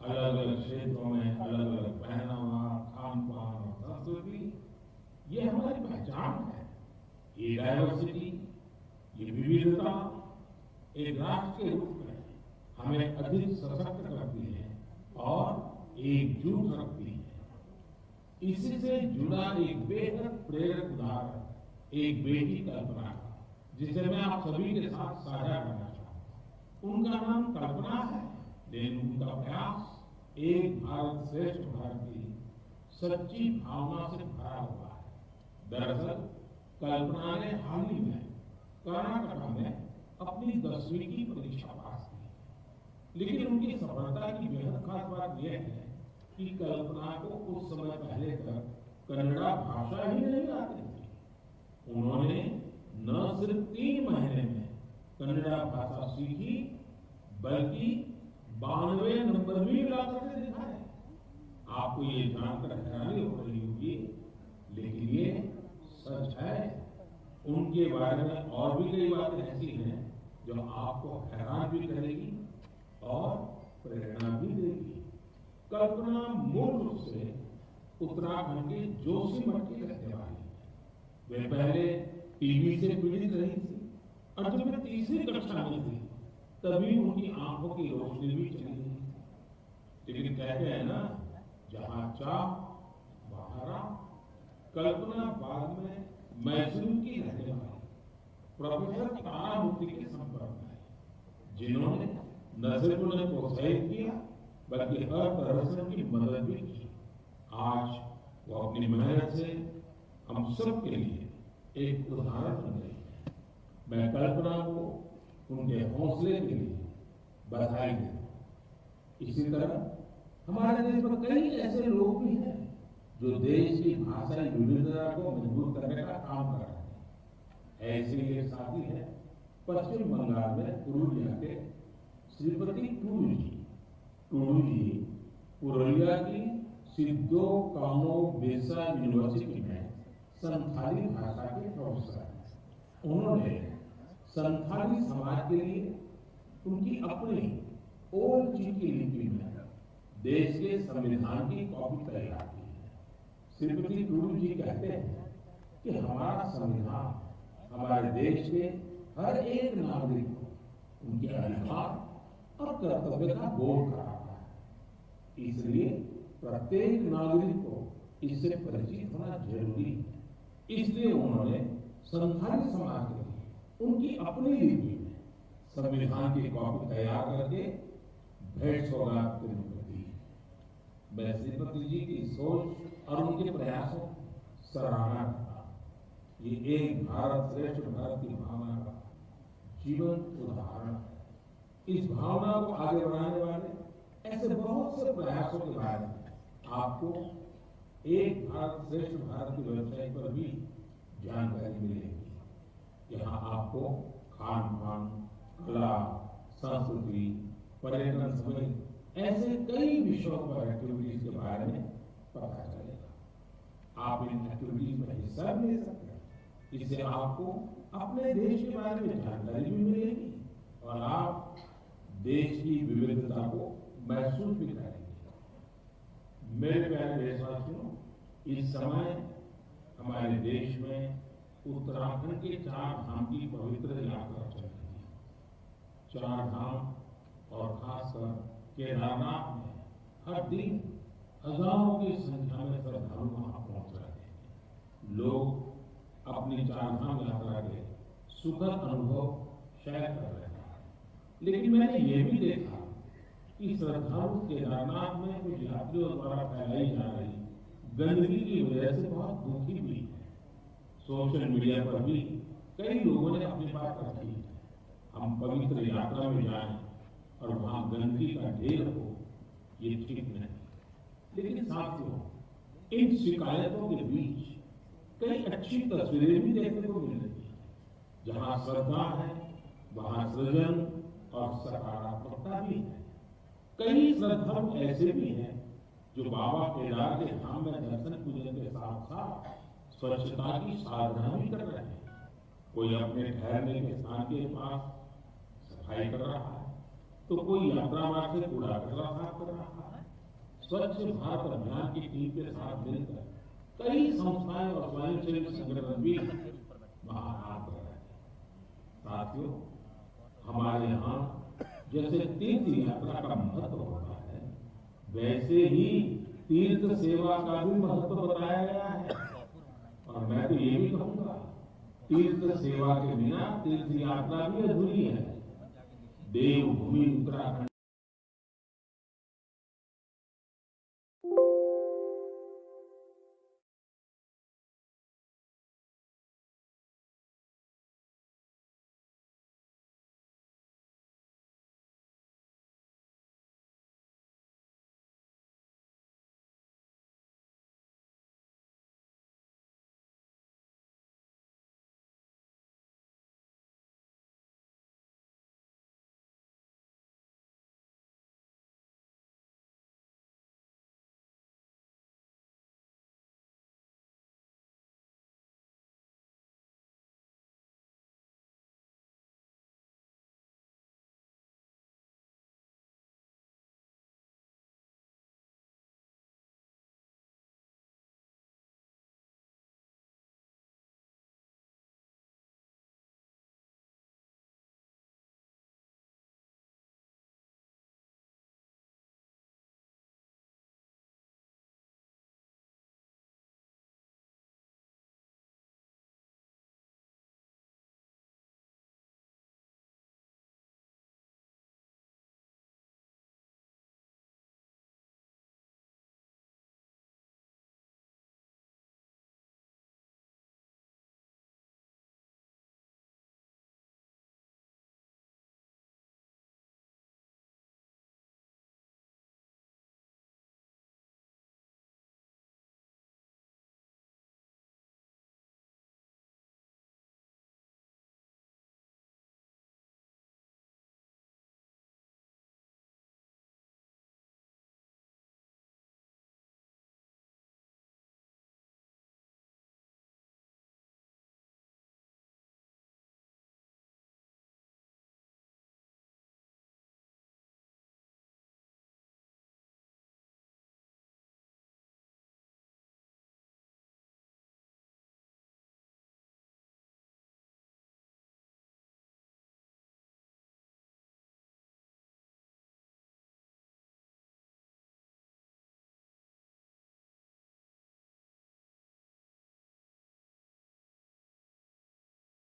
अलग अलग क्षेत्रों में अलग अलग पहनावा, खान पान और संस्कृति, ये हमारी पहचान है। ये डायवर्सिटी, ये विविधता एक राष्ट्र के रूप में हमें अधिक सशक्त करती है और एकजुट रखती है। इसी से जुड़ा एक बेहद प्रेरक उदाहरण एक बेटी कल्पना का, जिसे मैं आप सभी के साथ साझा करना चाहता हूं। उनका नाम कल्पना है, लेकिन उनका प्रयास एक भारत श्रेष्ठ भारत की सच्ची भावना से भरा हुआ है। दरअसल कल्पना ने हाल ही में कर्नाटक में अपनी 10वीं की परीक्षा पास की, लेकिन उनकी सफलता की बेहद खास बात यह है कि कल्पना को कुछ समय पहले तक कन्नड़ा भाषा ही नहीं आती थी। उन्होंने न सिर्फ 3 महीने में कन्नड़ा भाषा सीखी, बल्कि 92 नंबर भी ला करके दिखाए। आपको ये जानकर हैरानी हो रही होगी, लेकिन ये सच है। उनके बारे में और भी कई बातें ऐसी हैं जो आपको हैरान भी करेगी और प्रेरणा भी देगी। कल्पना मूल रूप से उत्तराखंड के जोशीमठ की रहने वाली है। वे पहले टीबी से पीड़ित रही थी और जब वे 3री कक्षा में थी तभी उनकी आंखों की रोशनी भी चली गई थी। लेकिन कहते हैं ना, जहां चाह वहां राह। कल्पना बाद में मैसूर की रहने वाली प्रोफेसर तारामूर्ति के संपर्क में आई, जिन्होंने न सिर्फ उन्हें प्रोत्साहित किया बल्कि हर तरह से उनकी मदद भी की। आज वो अपनी मेहनत से हम सब के लिए एक उदाहरण बन गई है। मैं कल्पना को उनके हौसले के लिए बधाई देता हूं। इसी तरह हमारे देश में कई ऐसे लोग भी हैं जो देश की भाषाई विविधता को मजबूत करने का काम कर रहे हैं। ऐसे एक साथी है पश्चिम बंगाल में पुरुलिया के श्रीपति टूडू जी। टूडू जी पुरुलिया की सिद्धो कानो बेसा यूनिवर्सिटी में संथाली भाषा के प्रोफेसर हैं। उन्होंने संथाली समाज के लिए उनकी अपनी ओल्ड चिकी लिपि में देश के संविधान की कॉपी तैयार की है। श्रीपति टूडू जी कहते हैं कि हमारा संविधान हमारे देश के हर एक नागरिक को उनके अधिकार और कर्तव्य का बोध कराता है। इसलिए प्रत्येक नागरिक को इससे परिचित होना जरूरी है। इसलिए उन्होंने संथाली समाज के लिए उनकी अपनी लिपि में संविधान की कॉपी तैयार करके भेंट सौगात के रूप में दी है। मैं श्रीपति जी की सोच और उनके प्रयासों की सराहना करता हूं। ये एक भारत श्रेष्ठ भारत की भावना का जीवंत उदाहरण है। इस भावना को आगे बढ़ाने वाले ऐसे बहुत से प्रयासों के बारे में आपको एक भारत श्रेष्ठ भारत की वेबसाइट पर भी जानकारी मिलेगी। यहाँ आपको खान पान, कला, संस्कृति, पर्यटन समेत ऐसे कई विषयों पर एक्टिविटीज के बारे में पता चलेगा। आप इन एक्टिविटीज में हिस्सा भी ले सकते हैं। इससे आपको अपने देश के बारे में जानकारी भी मिलेगी और आप देश की विविधता को महसूस भी करेंगे। मेरे प्यारे देशवासियों, इस समय हमारे देश में उत्तराखंड के 4 धाम की पवित्र यात्रा चल रही है। 4 धाम और खासकर केदारनाथ में हर दिन हजारों की संख्या में श्रद्धालु वहां पहुंच रहे हैं। लोग अपनी 4 धाम यात्रा के सुखद अनुभव शायद कर रहे हैं, लेकिन मैंने ये भी देखा कि श्रद्धालु केदारनाथ में कुछ यात्रियों द्वारा फैलाई जा रही गंदगी की वजह से बहुत दुखी भी है। सोशल मीडिया पर भी कई लोगों ने अपनी बात रखी है। हम पवित्र यात्रा में जाएं और वहां गंदगी का ढेर हो, ये ठीक नहीं। लेकिन साथियों, इन शिकायतों के बीच कई अच्छी तस्वीरें भी देखने को मिल रही है। जहां श्रद्धा है वहां सृजन और सकारात्मकता भी है। कई श्रद्धालु ऐसे भी हैं जो बाबा केदार के धाम में दर्शन पूजन के साथ साथ स्वच्छता की साधना भी कर रहे हैं। कोई अपने ठहरने के स्थान के पास सफाई कर रहा है, तो कोई यात्रा मार्ग से कूड़ा कचरा साफ कर रहा है। स्वच्छ भारत अभियान की टीम के साथ मिलकर कई संस्थाएं और स्वयंसेवी संगठन भी वहां काम कर रहे हैं। साथियों, हमारे यहाँ जैसे तीर्थ यात्रा का महत्व होता है, वैसे ही तीर्थ सेवा का भी महत्व बताया गया है। और मैं तो ये भी कहूंगा, तीर्थ सेवा के बिना तीर्थ यात्रा भी अधूरी है। देवभूमि उत्तराखंड